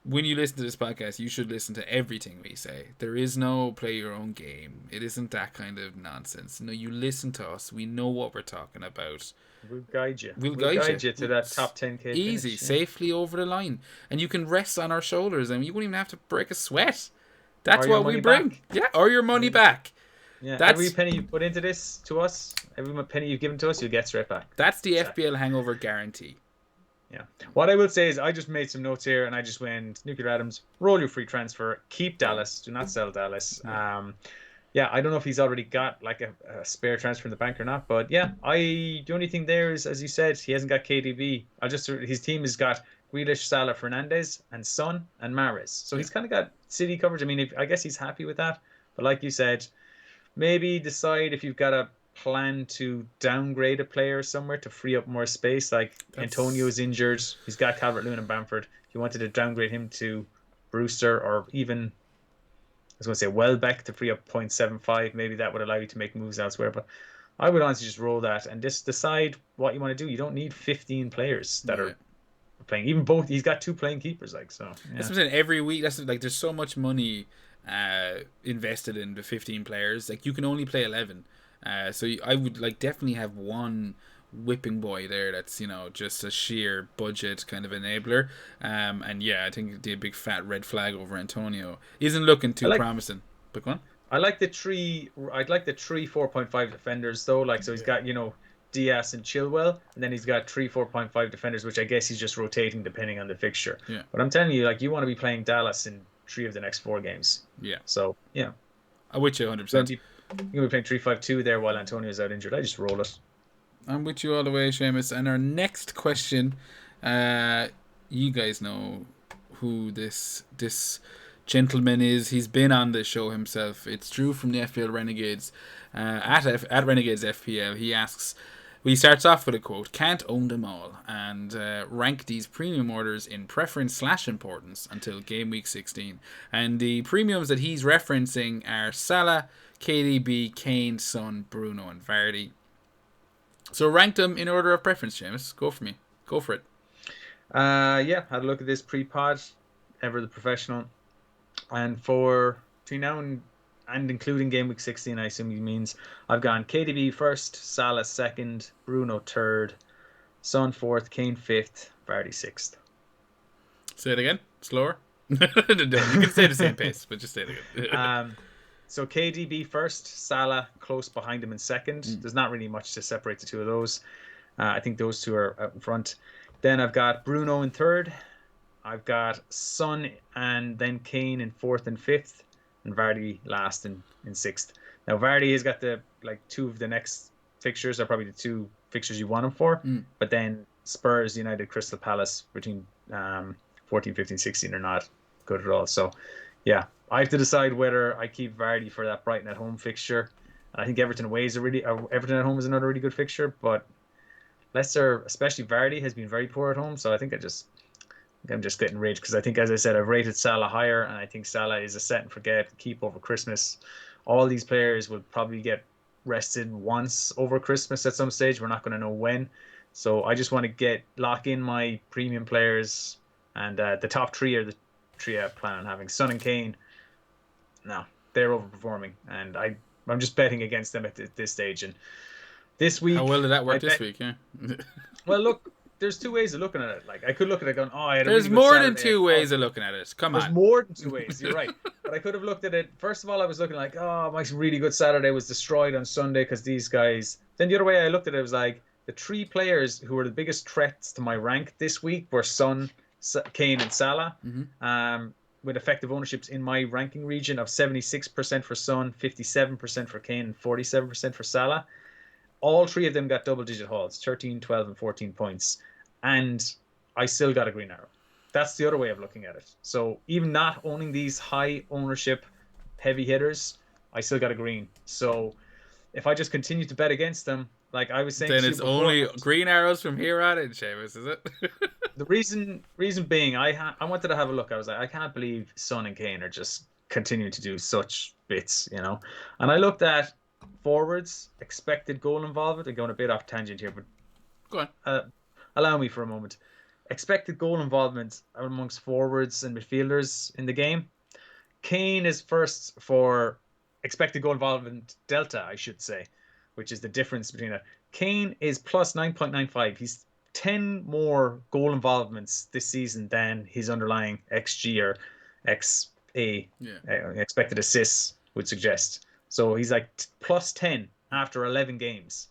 when you listen to this podcast, you should listen to everything we say. There is no play your own game. It isn't that kind of nonsense. No, you listen to us. We know what we're talking about. We'll guide you. We'll guide you you to that top 10k easy, finish, safely over the line, and you can rest on our shoulders, and you wouldn't even have to break a sweat. That's what we bring. Back. Yeah, or your money back. Yeah, That's, every penny you put into this to us, every penny you've given to us, you'll get straight back. That's the FPL Hangover guarantee. Yeah. What I will say is I just made some notes here, and I just went Nuclear Adams, roll your free transfer, keep Dallas, do not sell Dallas. Yeah, I don't know if he's already got like a spare transfer in the bank or not, but yeah, the only thing there is, as you said, he hasn't got KDB. His team has got Grealish, Salah, Fernandes, and Son and Mahrez. So he's kind of got city coverage. I mean, I guess he's happy with that. But like you said, maybe decide if you've got a plan to downgrade a player somewhere to free up more space. Like Antonio's injured, he's got Calvert-Lewin and Bamford. If you wanted to downgrade him to Brewster, or even I was going to say Welbeck to free up 0.75, maybe that would allow you to make moves elsewhere. But I would honestly just roll that and just decide what you want to do. You don't need 15 players that are playing. Even both, he's got 2 playing keepers. Like so, yeah. That's what I'm saying. Every week, that's like there's so much money invested in the 15 players. Like you can only play 11. So I would like definitely have one whipping boy there that's, you know, just a sheer budget kind of enabler. And yeah, I think the big fat red flag over Antonio isn't looking too promising. But go on. I'd like the 3 4.5 defenders though. Like so he's got, you know, Diaz and Chilwell, and then he's got 3 4.5 defenders, which I guess he's just rotating depending on the fixture. Yeah. But I'm telling you, like, you want to be playing Dallas in 3 of the next 4 games. Yeah. So yeah, I'm with you 100%. You're gonna be playing 3-5-2 there while Antonio's out injured. I just roll it. I'm with you all the way, Seamus. And our next question, you guys know who this gentleman is. He's been on the show himself. It's Drew from the FPL Renegades. At Renegades FPL, he asks. He starts off with a quote: "Can't own them all," and rank these premium orders in preference/importance until game week 16. And the premiums that he's referencing are Salah, KDB, Kane, Son, Bruno, and Vardy. So rank them in order of preference, Seamus. Go for it. Yeah, had a look at this pre-pod, ever the professional, and for between now and including game week 16, I assume he means I've gone KDB first, Salah second, Bruno third, Son fourth, Kane fifth, Vardy sixth. Say it again, slower. No, you can stay the same pace, but just say it again. So KDB first, Salah close behind him in second. There's not really much to separate the two of those. I think those two are out in front. Then I've got Bruno in third. I've got Son and then Kane in fourth and fifth, and Vardy last in sixth. Now Vardy has got the 2 of the next fixtures are probably the 2 fixtures you want him for. But then Spurs, United, Crystal Palace between 14, 15, 16 are not good at all. So yeah, I have to decide whether I keep Vardy for that Brighton at home fixture. I think Everton away is Everton at home is another really good fixture, but Leicester, especially Vardy, has been very poor at home. So I think I'm just getting rage because I think, as I said, I've rated Salah higher, and I think Salah is a set and forget, keep over Christmas. All these players will probably get rested once over Christmas at some stage. We're not going to know when. So I just want to lock in my premium players, and the top 3 are the 3 I plan on having. Son and Kane, no, they're overperforming, and I'm just betting against them at this stage. And this week, how well did that work this week? Yeah. Well, look, there's two ways of looking at it. Like, I could look at it going, oh, I had a There's really good more than Saturday. two ways of looking at it. Come There's on. more than two ways. You're right. But I could have looked at it. First of all, I was looking like, oh, my really good Saturday was destroyed on Sunday because these guys. Then the other way I looked at it was like the three players who were the biggest threats to my rank this week were Son, Kane, and Salah. With effective ownerships in my ranking region of 76% for Son, 57% for Kane, and 47% for Salah. All three of them got double-digit hauls, 13, 12, and 14 points. And I still got a green arrow. That's the other way of looking at it. So even not owning these high ownership heavy hitters, I still got a green. So if I just continue to bet against them, like I was saying, then it's only green arrows from here on in, Seamus, is it? The reason being, I wanted to have a look. I was like, I can't believe Son and Kane are just continuing to do such bits, you know. And I looked at forwards, expected goal involvement. I'm going a bit off tangent here, but go on. Allow me for a moment. Expected goal involvement amongst forwards and midfielders in the game. Kane is first for expected goal involvement delta, I should say, which is the difference between that. Kane is plus 9.95. He's 10 more goal involvements this season than his underlying XG or XA, expected assists, would suggest. So he's like plus 10 after 11 games.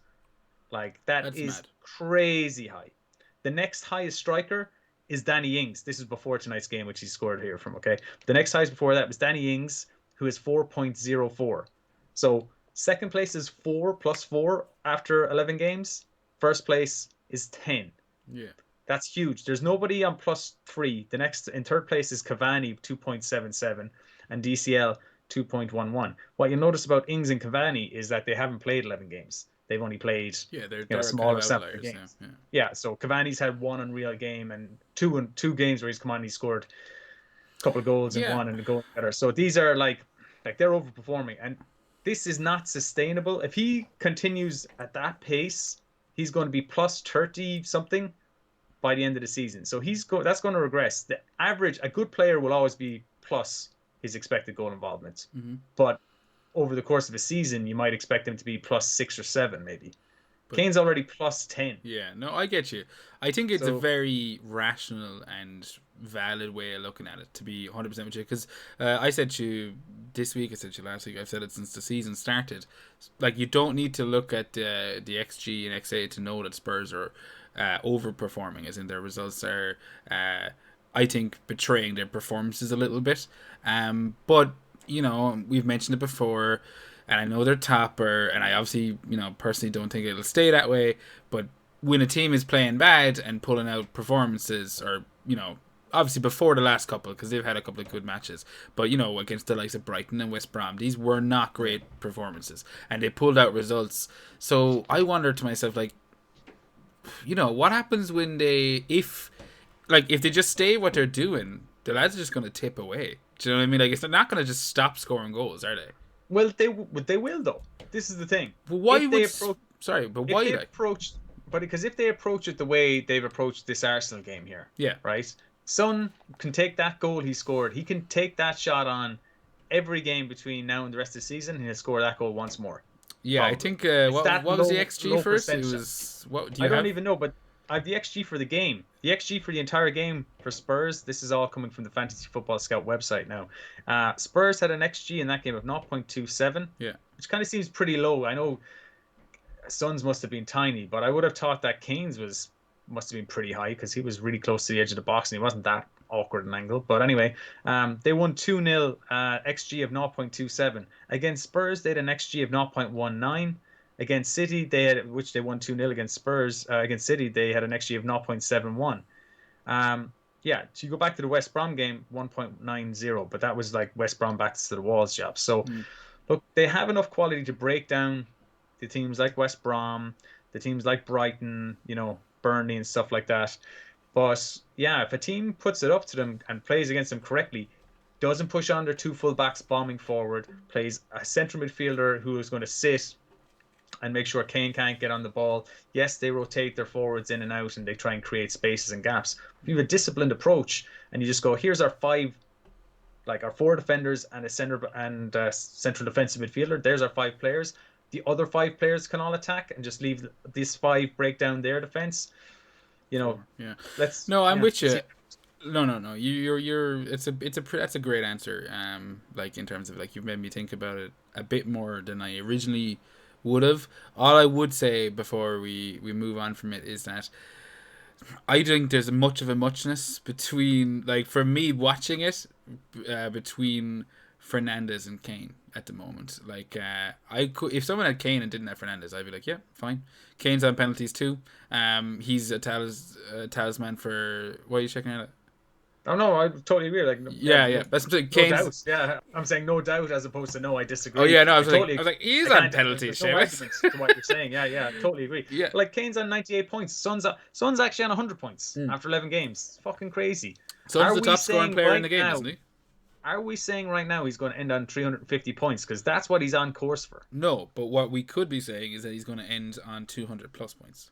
Like, that's mad. Crazy high. The next highest striker is Danny Ings. This is before tonight's game, which he scored here from, okay? The next highest before that was Danny Ings, who is 4.04. So second place is 4 plus 4 after 11 games. First place is 10. Yeah. That's huge. There's nobody on plus 3. The next in third place is Cavani, 2.77, and DCL, 2.11. What you notice about Ings and Cavani is that they haven't played 11 games. They've only played they're smaller sample games. Yeah, so Cavani's had one unreal game and two games where he's come on and he scored a couple of goals and one and a goal better. So these are like they're overperforming, and this is not sustainable. If he continues at that pace, he's going to be plus 30 something by the end of the season. So that's going to regress. The average, a good player will always be plus his expected goal involvement, but over the course of a season, you might expect him to be plus 6 or 7, maybe. But Kane's already plus 10. Yeah, no, I get you. I think it's a very rational and valid way of looking at it, to be 100% with you. Because I said to you this week, I said to you last week, I've said it since the season started. Like, you don't need to look at the XG and XA to know that Spurs are overperforming, as in their results are, I think, betraying their performances a little bit. But you know, we've mentioned it before, and I know they're topper, and I obviously, you know, personally don't think it'll stay that way, but when a team is playing bad and pulling out performances, or, you know, obviously before the last couple, because they've had a couple of good matches, but, you know, against the likes of Brighton and West Brom, these were not great performances, and they pulled out results. So I wonder to myself, like, you know, what happens when if they just stay what they're doing, the lads are just going to tip away. Do you know what I mean? Like, they're not going to just stop scoring goals, are they? Well, they will, though. This is the thing. But why because if they approach it the way they've approached this Arsenal game here, right? Son can take that goal he scored. He can take that shot on every game between now and the rest of the season, and he'll score that goal once more. Yeah, I think what was the XG for it? It was I don't even know, but I have the XG for the game. The XG for the entire game for Spurs, this is all coming from the Fantasy Football Scout website now. Spurs had an XG in that game of 0.27, which kind of seems pretty low. I know Son's must have been tiny, but I would have thought that Kane's must have been pretty high because he was really close to the edge of the box and he wasn't that awkward an angle. But anyway, they won 2-0, XG of 0.27. Against Spurs, they had an XG of 0.19. Against City, which they won 2-0 against Spurs. Against City, they had an XG of 0.71. So you go back to the West Brom game, 1.90, but that was like West Brom backs to the walls job. So, look, they have enough quality to break down the teams like West Brom, the teams like Brighton, you know, Burnley and stuff like that. But, yeah, if a team puts it up to them and plays against them correctly, doesn't push on their two full-backs bombing forward, plays a central midfielder who is going to sit and make sure Kane can't get on the ball. Yes, they rotate their forwards in and out and they try and create spaces and gaps. If you have a disciplined approach and you just go, here's our our 4 defenders and a central defensive midfielder. There's our 5 players. The other 5 players can all attack and just leave this 5 break down their defense. You know, Four. Yeah. let's No, I'm yeah. with you. No. You're. That's a great answer. Like in terms of like you've made me think about it a bit more than I originally would have. All I would say before we move on from it is that I think there's much of a muchness between, like, for me watching it, between Fernandez and Kane at the moment. Like, I could, if someone had Kane and didn't have Fernandez, I'd be like, yeah, fine. Kane's on penalties too. He's a talisman for. Why are you checking it? Oh no, I totally agree. Like, yeah, Yeah. That's no Kane's. doubt. Yeah, I'm saying no doubt as opposed to no. I Oh disagree. yeah, no, I totally. I was like, he's I on can't. penalties, There's no Seamus. argument to what you're saying. Yeah, totally agree. Yeah. But like Kane's on 98 points. Son's actually on 100 points Mm. after 11 games. It's fucking crazy. Son's the top scoring player in the game, isn't he? Are we saying right now he's going to end on 350 points? Because that's what he's on course for. No, but what we could be saying is that he's going to end on 200 plus points.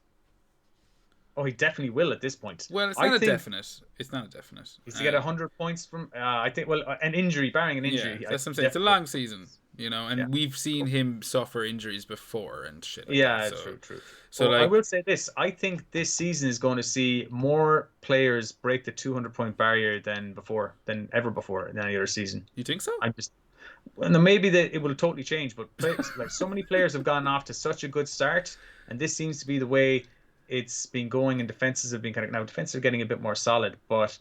Oh, he definitely will at this point. Well, it's not a definite. It's not a definite. He's to get 100 points from, I think, well, an injury, barring an injury. Yeah, that's what I'm saying. It's a long season, you know, and we've seen him suffer injuries before and shit like that. So, true. So, I will say this. I think this season is going to see more players break the 200-point barrier than ever before in any other season. You think so? Well, maybe that it will totally change, but like so many players have gotten off to such a good start, and this seems to be the way it's been going, and defenses have been defenses are getting a bit more solid. But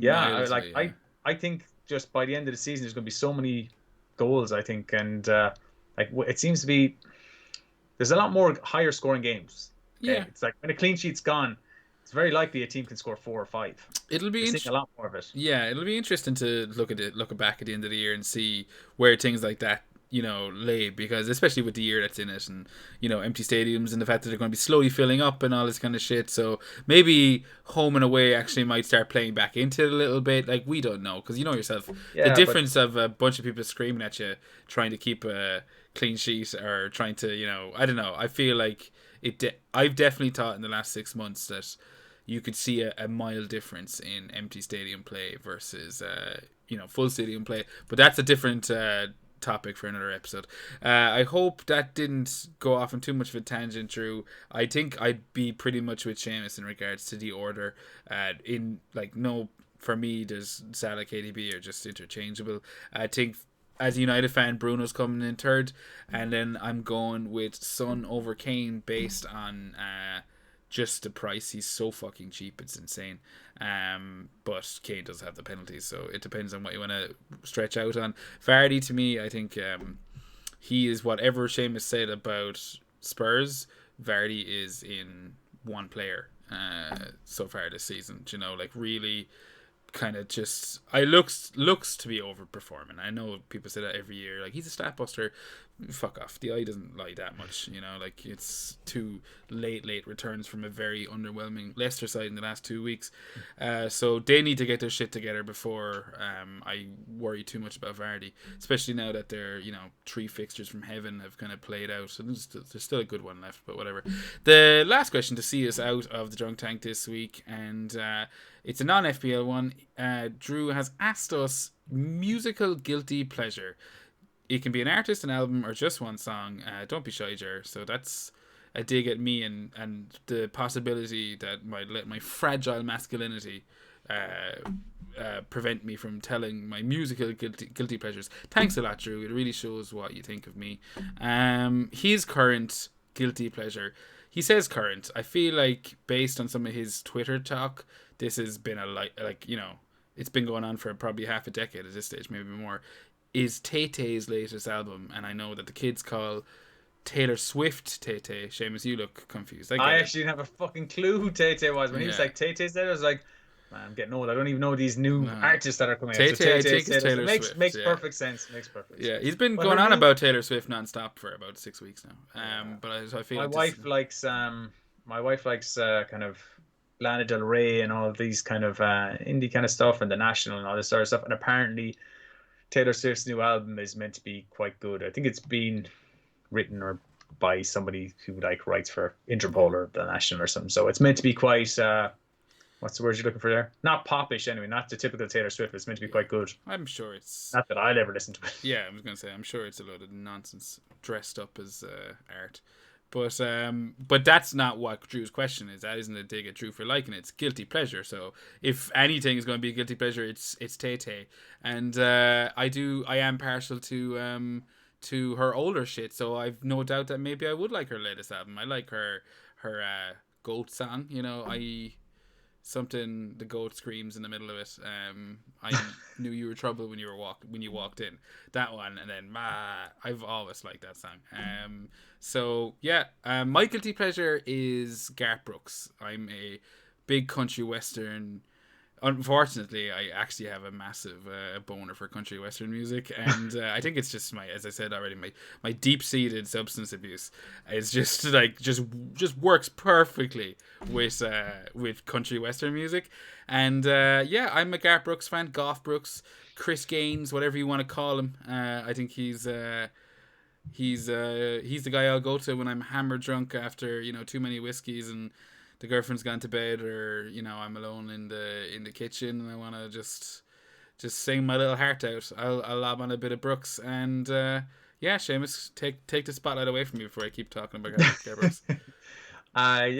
I think just by the end of the season, there's going to be so many goals. I think, and it seems to be there's a lot more higher scoring games. Yeah, it's like when a clean sheet's gone, it's very likely a team can score 4 or 5. It'll be a lot more of it. Yeah, it'll be interesting to look back at the end of the year and see where things like that, you know, lay, because especially with the year that's in it, and, you know, empty stadiums and the fact that they're going to be slowly filling up and all this kind of shit. So maybe home and away actually might start playing back into it a little bit. Like, we don't know, because you know yourself, the difference of a bunch of people screaming at you trying to keep a clean sheet or trying to, you know, I don't know. I feel like I've definitely thought in the last 6 months that you could see a mild difference in empty stadium play versus you know, full stadium play, but that's a different topic for another episode. I hope that didn't go off on too much of a tangent, Drew. I think I'd be pretty much with Seamus in regards to the order. For me, there's Salah, KDB are just interchangeable. I think as a United fan, Bruno's coming in third, and then I'm going with Son over Kane based on just the price. He's so fucking cheap, it's insane. But Kane does have the penalties, so it depends on what you want to stretch out on. Vardy, to me, I think he is whatever Seamus said about Spurs. Vardy is in one player so far this season. You know, like really kind of just looks to be overperforming. I know people say that every year, like he's a stat buster. Fuck off, the eye doesn't lie that much, you know. Like, it's two late returns from a very underwhelming Leicester side in the last 2 weeks, so they need to get their shit together before I worry too much about Vardy, especially now that their, you know, 3 fixtures from heaven have kind of played out. So there's still a good one left, but whatever. The last question to see us out of the drunk tank this week, and it's a non-FPL one. Drew has asked us musical guilty pleasure. It can be an artist, an album, or just one song. Don't be shy, Jer. So that's a dig at me and the possibility that might let my fragile masculinity prevent me from telling my musical guilty pleasures. Thanks a lot, Drew. It really shows what you think of me. His current guilty pleasure. He says current. I feel like based on some of his Twitter talk, this has been you know, it's been going on for probably half a decade at this stage, maybe more. Is Tay-Tay's latest album, and I know that the kids call Taylor Swift Tay-Tay. Seamus, you look confused. I actually didn't have a fucking clue who Tay-Tay was. When he was like, Tay-Tay's there, I was like, man, I'm getting old. I don't even know these new artists that are coming out. So Tay-Tay, I think it's Taylor Swift. Makes yeah. perfect sense. Makes perfect sense. Yeah, he's been going on about Taylor Swift non-stop for about 6 weeks now. But I feel my wife likes kind of Lana Del Rey and all of these kind of indie kind of stuff, and The National and all this sort of stuff. And apparently Taylor Swift's new album is meant to be quite good. I think it's been written or by somebody who like writes for Interpol or The National or something. So it's meant to be quite what's the word you're looking for there? Not popish anyway, not the typical Taylor Swift. It's meant to be quite good. I'm sure it's not that I'll ever listen to it. Yeah, I was gonna say I'm sure it's a load of nonsense dressed up as art. But that's not what Drew's question is. That isn't a dig at Drew for liking it. It's guilty pleasure. So if anything is going to be a guilty pleasure, it's Tay Tay. And I am partial to her older shit. So I've no doubt that maybe I would like her latest album. I like her goat song. You know, something the goat screams in the middle of it. I knew you were trouble when you walked in. That one, and then I've always liked that song. So yeah, my guilty pleasure is Garth Brooks. I'm a big country western. Unfortunately, I actually have a massive boner for country western music, and I think it's just as I said already, my deep-seated substance abuse. It's just like just works perfectly with country western music, and I'm a Garth Brooks fan. Garth Brooks, Chris Gaines, whatever you want to call him. I think he's the guy I'll go to when I'm hammered drunk after too many whiskeys and the girlfriend's gone to bed, or I'm alone in the kitchen and I want to just sing my little heart out. I'll lob on a bit of Brooks, and Seamus, take the spotlight away from me before I keep talking about Garth Brooks. I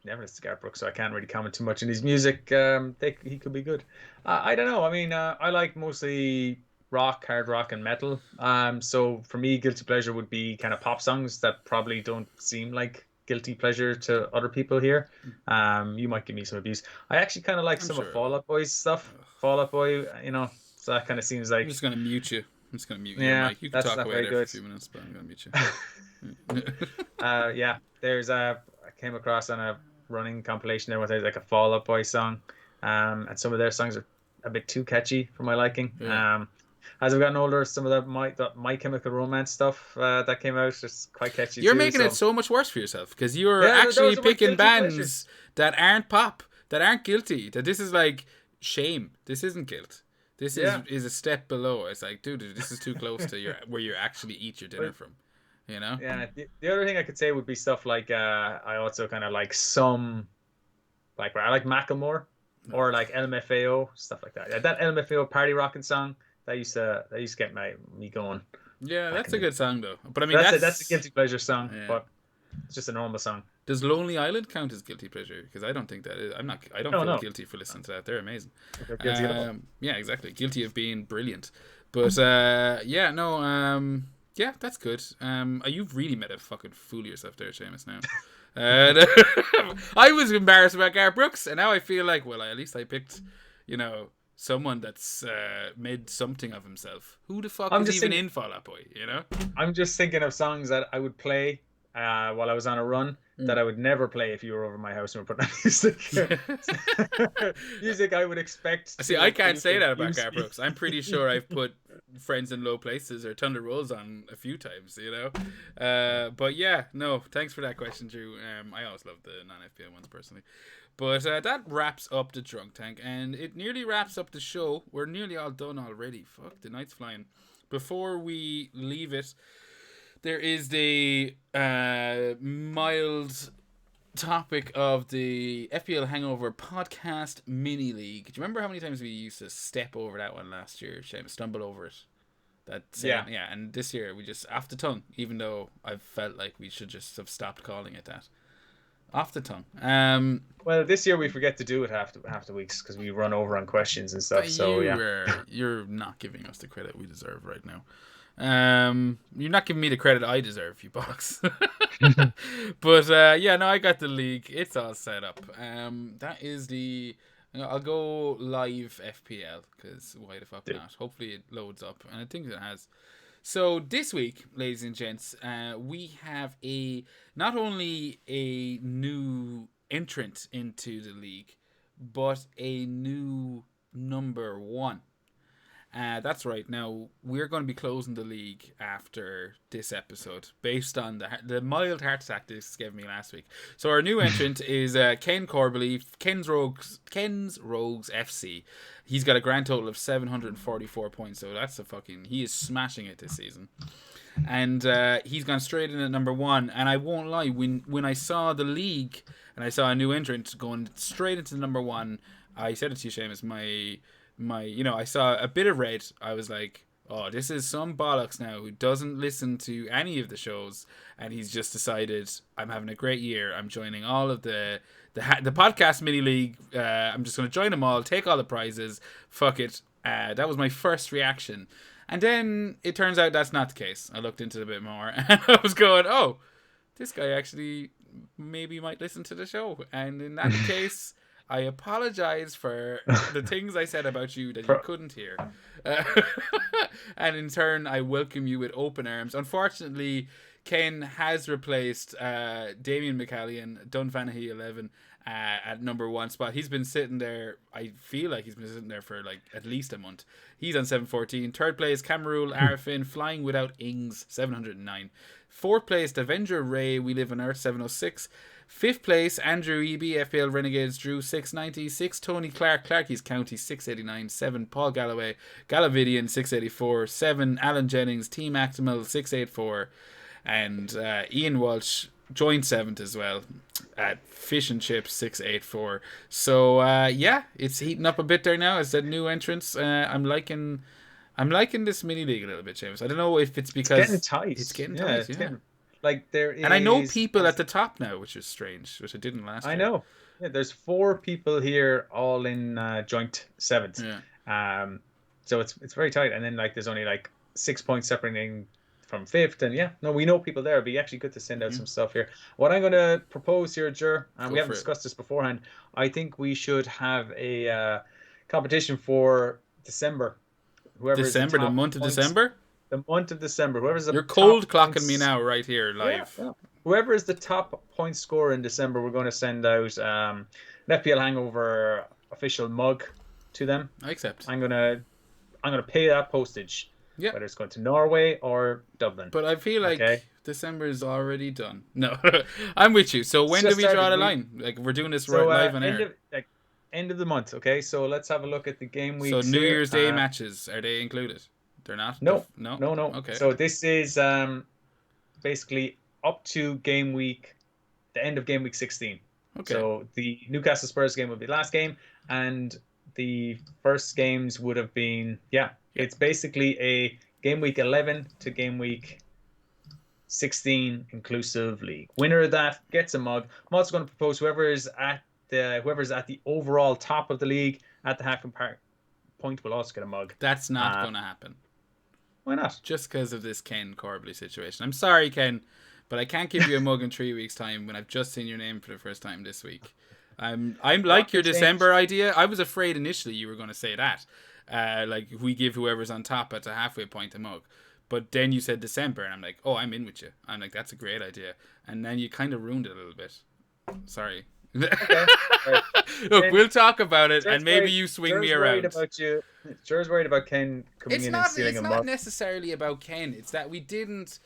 never listened to Garth Brooks, so I can't really comment too much on his music. He could be good. I don't know. I mean, I like mostly rock, hard rock, and metal. So for me, guilty pleasure would be kind of pop songs that probably don't seem like guilty pleasure to other people here. You might give me some abuse. I actually kind of like some of Fall Out Boy's stuff. Fall Out Boy, so that kind of seems like... I'm just going to mute you. Yeah, Mike. You can talk away there for a few minutes, but I'm going to mute you. There's I came across on a running compilation there where there's like a Fall Out Boy song, and some of their songs are a bit too catchy for my liking. Yeah. As I've gotten older, some of the My Chemical Romance stuff that came out is quite catchy. You're making it so much worse for yourself because you're actually picking bands that aren't pop, that aren't guilty. That this is like shame. This isn't guilt. This is a step below. It's like, dude, this is too close to where you actually eat your dinner from. Yeah. The other thing I could say would be stuff like I also kind of like some I like Macklemore or like LMFAO, stuff like that. Yeah, that LMFAO party rocking song. That used to get me going. Yeah, that's a good song though. But I mean, that's a guilty pleasure song, but it's just a normal song. Does Lonely Island count as guilty pleasure? Because I don't think that is. I don't feel guilty for listening to that. They're amazing. Yeah, exactly. Guilty of being brilliant. But that's good. You've really made a fucking fool of yourself there, Seamus. Now. I was embarrassed about Garth Brooks, and now I feel like, well, at least I picked, someone that's made something of himself. Who the fuck is even in Fall Out Boy, I'm just thinking of songs that I would play while I was on a run that I would never play if you were over my house and were putting on music. Music I would expect. See, I can't say that about Garth Brooks. I'm pretty sure I've put Friends in Low Places or Thunder Rolls on a few times, But yeah, no, thanks for that question, Drew. I always love the non-FPL ones personally. But that wraps up the Drunk Tank, and it nearly wraps up the show. We're nearly all done already. Fuck, the night's flying. Before we leave it, there is the mild topic of the FPL Hangover podcast mini league. Do you remember how many times we used to step over that one last year, Seamus? Stumble over it. Yeah, and this year we just off the tongue, even though I felt like we should just have stopped calling it that. Off the tongue. Well, this year we forget to do it half the weeks because we run over on questions and stuff. So you're not giving us the credit we deserve right now. You're not giving me the credit I deserve, you box. But I got the league. It's all set up. That is the. I'll go live FPL because why the fuck not? Hopefully it loads up, and I think it has. So this week, ladies and gents, we have not only a new entrant into the league, but a new number one. That's right. Now, we're going to be closing the league after this episode based on the mild heart attack this gave me last week. So our new entrant is Ken Corbally, Ken's Rogues FC. He's got a grand total of 744 points, so that's he is smashing it this season. And he's gone straight in at number one. And I won't lie, when I saw the league and I saw a new entrant going straight into number one, I said it to you, Seamus, I saw a bit of red. I was like, oh, this is some bollocks now who doesn't listen to any of the shows, and he's just decided, I'm having a great year. I'm joining all of the podcast mini league. I'm just going to join them all, take all the prizes. Fuck it. That was my first reaction. And then it turns out that's not the case. I looked into it a bit more, and I was going, oh, this guy actually maybe might listen to the show. And in that case, I apologize for the things I said about you that you couldn't hear. And in turn, I welcome you with open arms. Unfortunately, Ken has replaced Damien McCallion, Dunfanaghy 11, at number 1 spot. He's been sitting there, I feel like he's been sitting there for like at least a month. He's on 714. Third place, Camarul Arifin, Flying Without Ings, 709. Fourth place, Avenger Ray, We Live on Earth, 706. Fifth place, Andrew E.B., FPL Renegades, Drew, 690. 6, Tony Clark, Clarky's County, 689. 7, Paul Galloway, Galavidian, 684. 7, Alan Jennings, Team Actimal, 684. And Ian Walsh joined 7th as well at Fish and Chips, 684. So yeah, it's heating up a bit there now as a new entrance. I'm liking this mini league a little bit, James. I don't know if it's because it's getting tight. It's getting like there is, and I know people at the top now, which is strange, which I didn't last year. I know. Yeah, there's 4 people here, all in joint 7th. Yeah. So it's very tight, and then like there's only like 6 points separating from 5th, and we know people there. It'd be actually good to send out some stuff here. What I'm going to propose here, Jer, and we haven't discussed this beforehand, I think we should have a competition for December. The month of December? The month of December. Whoever's the You're cold clocking me now, right here, live. Yeah. Whoever is the top point scorer in December, we're going to send out an FPL Hangover official mug to them. I accept. I'm gonna pay that postage. Yeah. Whether it's going to Norway or Dublin. But I feel like December is already done. No, I'm with you. So when do we draw the line? Like, we're doing this live on air. End of the month, okay? So let's have a look at the game week. So New Year's Day matches, are they included? They're not? No. No? Okay. So this is basically up to game week, the end of game week 16. Okay. So the Newcastle Spurs game would be the last game, and the first games would have been, it's basically a game week 11 to game week 16 inclusive league. Winner of that gets a mug. I'm also going to propose whoever's at the overall top of the league at the half point will also get a mug. That's not going to happen. Why not? Just because of this Ken Corbally situation. I'm sorry, Ken, but I can't give you a mug in 3 weeks' time when I've just seen your name for the first time this week. I'm like your December idea. I was afraid initially you were going to say that. Like, we give whoever's on top at the halfway point a mug. But then you said December, and I'm like, oh, I'm in with you. I'm like, that's a great idea. And then you kind of ruined it a little bit. Sorry. Okay. Right. Look, we'll talk about it, and maybe you swing me around. Jer's worried about Ken coming in and stealing a mug. It's not necessarily about Ken. It's that we didn't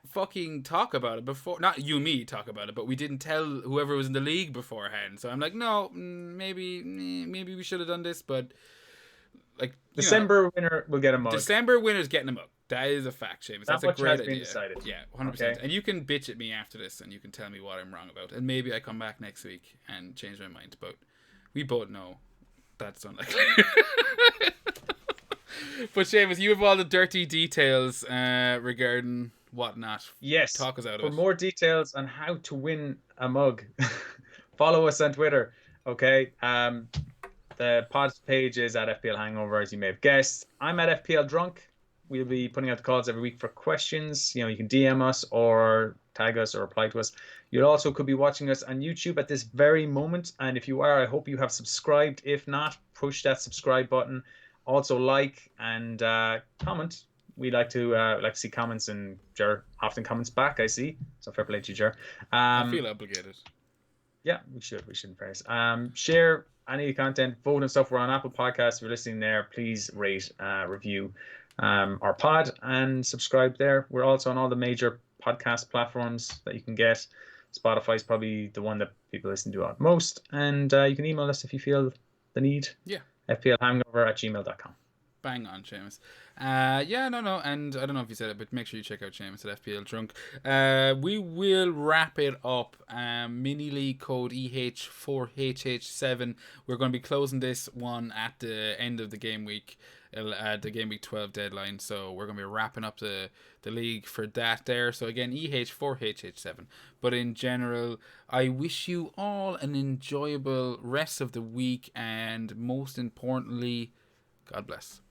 fucking talk about it before. Not you and me talk about it, but we didn't tell whoever was in the league beforehand. So I'm like, no, maybe we should have done this, but like December winner will get a mug. December winner's getting a mug. That is a fact, Seamus. That's a great idea. Decided. Yeah, 100%. Okay. And you can bitch at me after this, and you can tell me what I'm wrong about, and maybe I come back next week and change my mind. But we both know that's unlikely. But Seamus, you have all the dirty details regarding whatnot. Yes. Talk us out of it. For more details on how to win a mug, follow us on Twitter. Okay. The pod page is at FPL Hangover, as you may have guessed. I'm at FPL Drunk. We'll be putting out the calls every week for questions. You can DM us or tag us or reply to us. You also could be watching us on YouTube at this very moment. And if you are, I hope you have subscribed. If not, push that subscribe button. Also like and comment. We like to see comments, and Jer often comments back, I see. So fair play to you, Jer. I feel obligated. Yeah, we should in fairness. Share any content, vote and stuff. We're on Apple Podcasts. If you're listening there, please rate, review our pod and subscribe there. We're also on all the major podcast platforms that you can get. Spotify is probably the one that people listen to most, and you can email us if you feel the need. Yeah. fplhangover@gmail.com. Bang on, Seamus. Yeah, no, and I don't know if you said it, but make sure you check out Seamus at FPL Drunk. We will wrap it up. Mini League code EH4HH7. We're going to be closing this one at the end of the game week, the game week 12 deadline. So we're going to be wrapping up the league for that there. So again, EH4HH7. But in general, I wish you all an enjoyable rest of the week, and most importantly, God bless.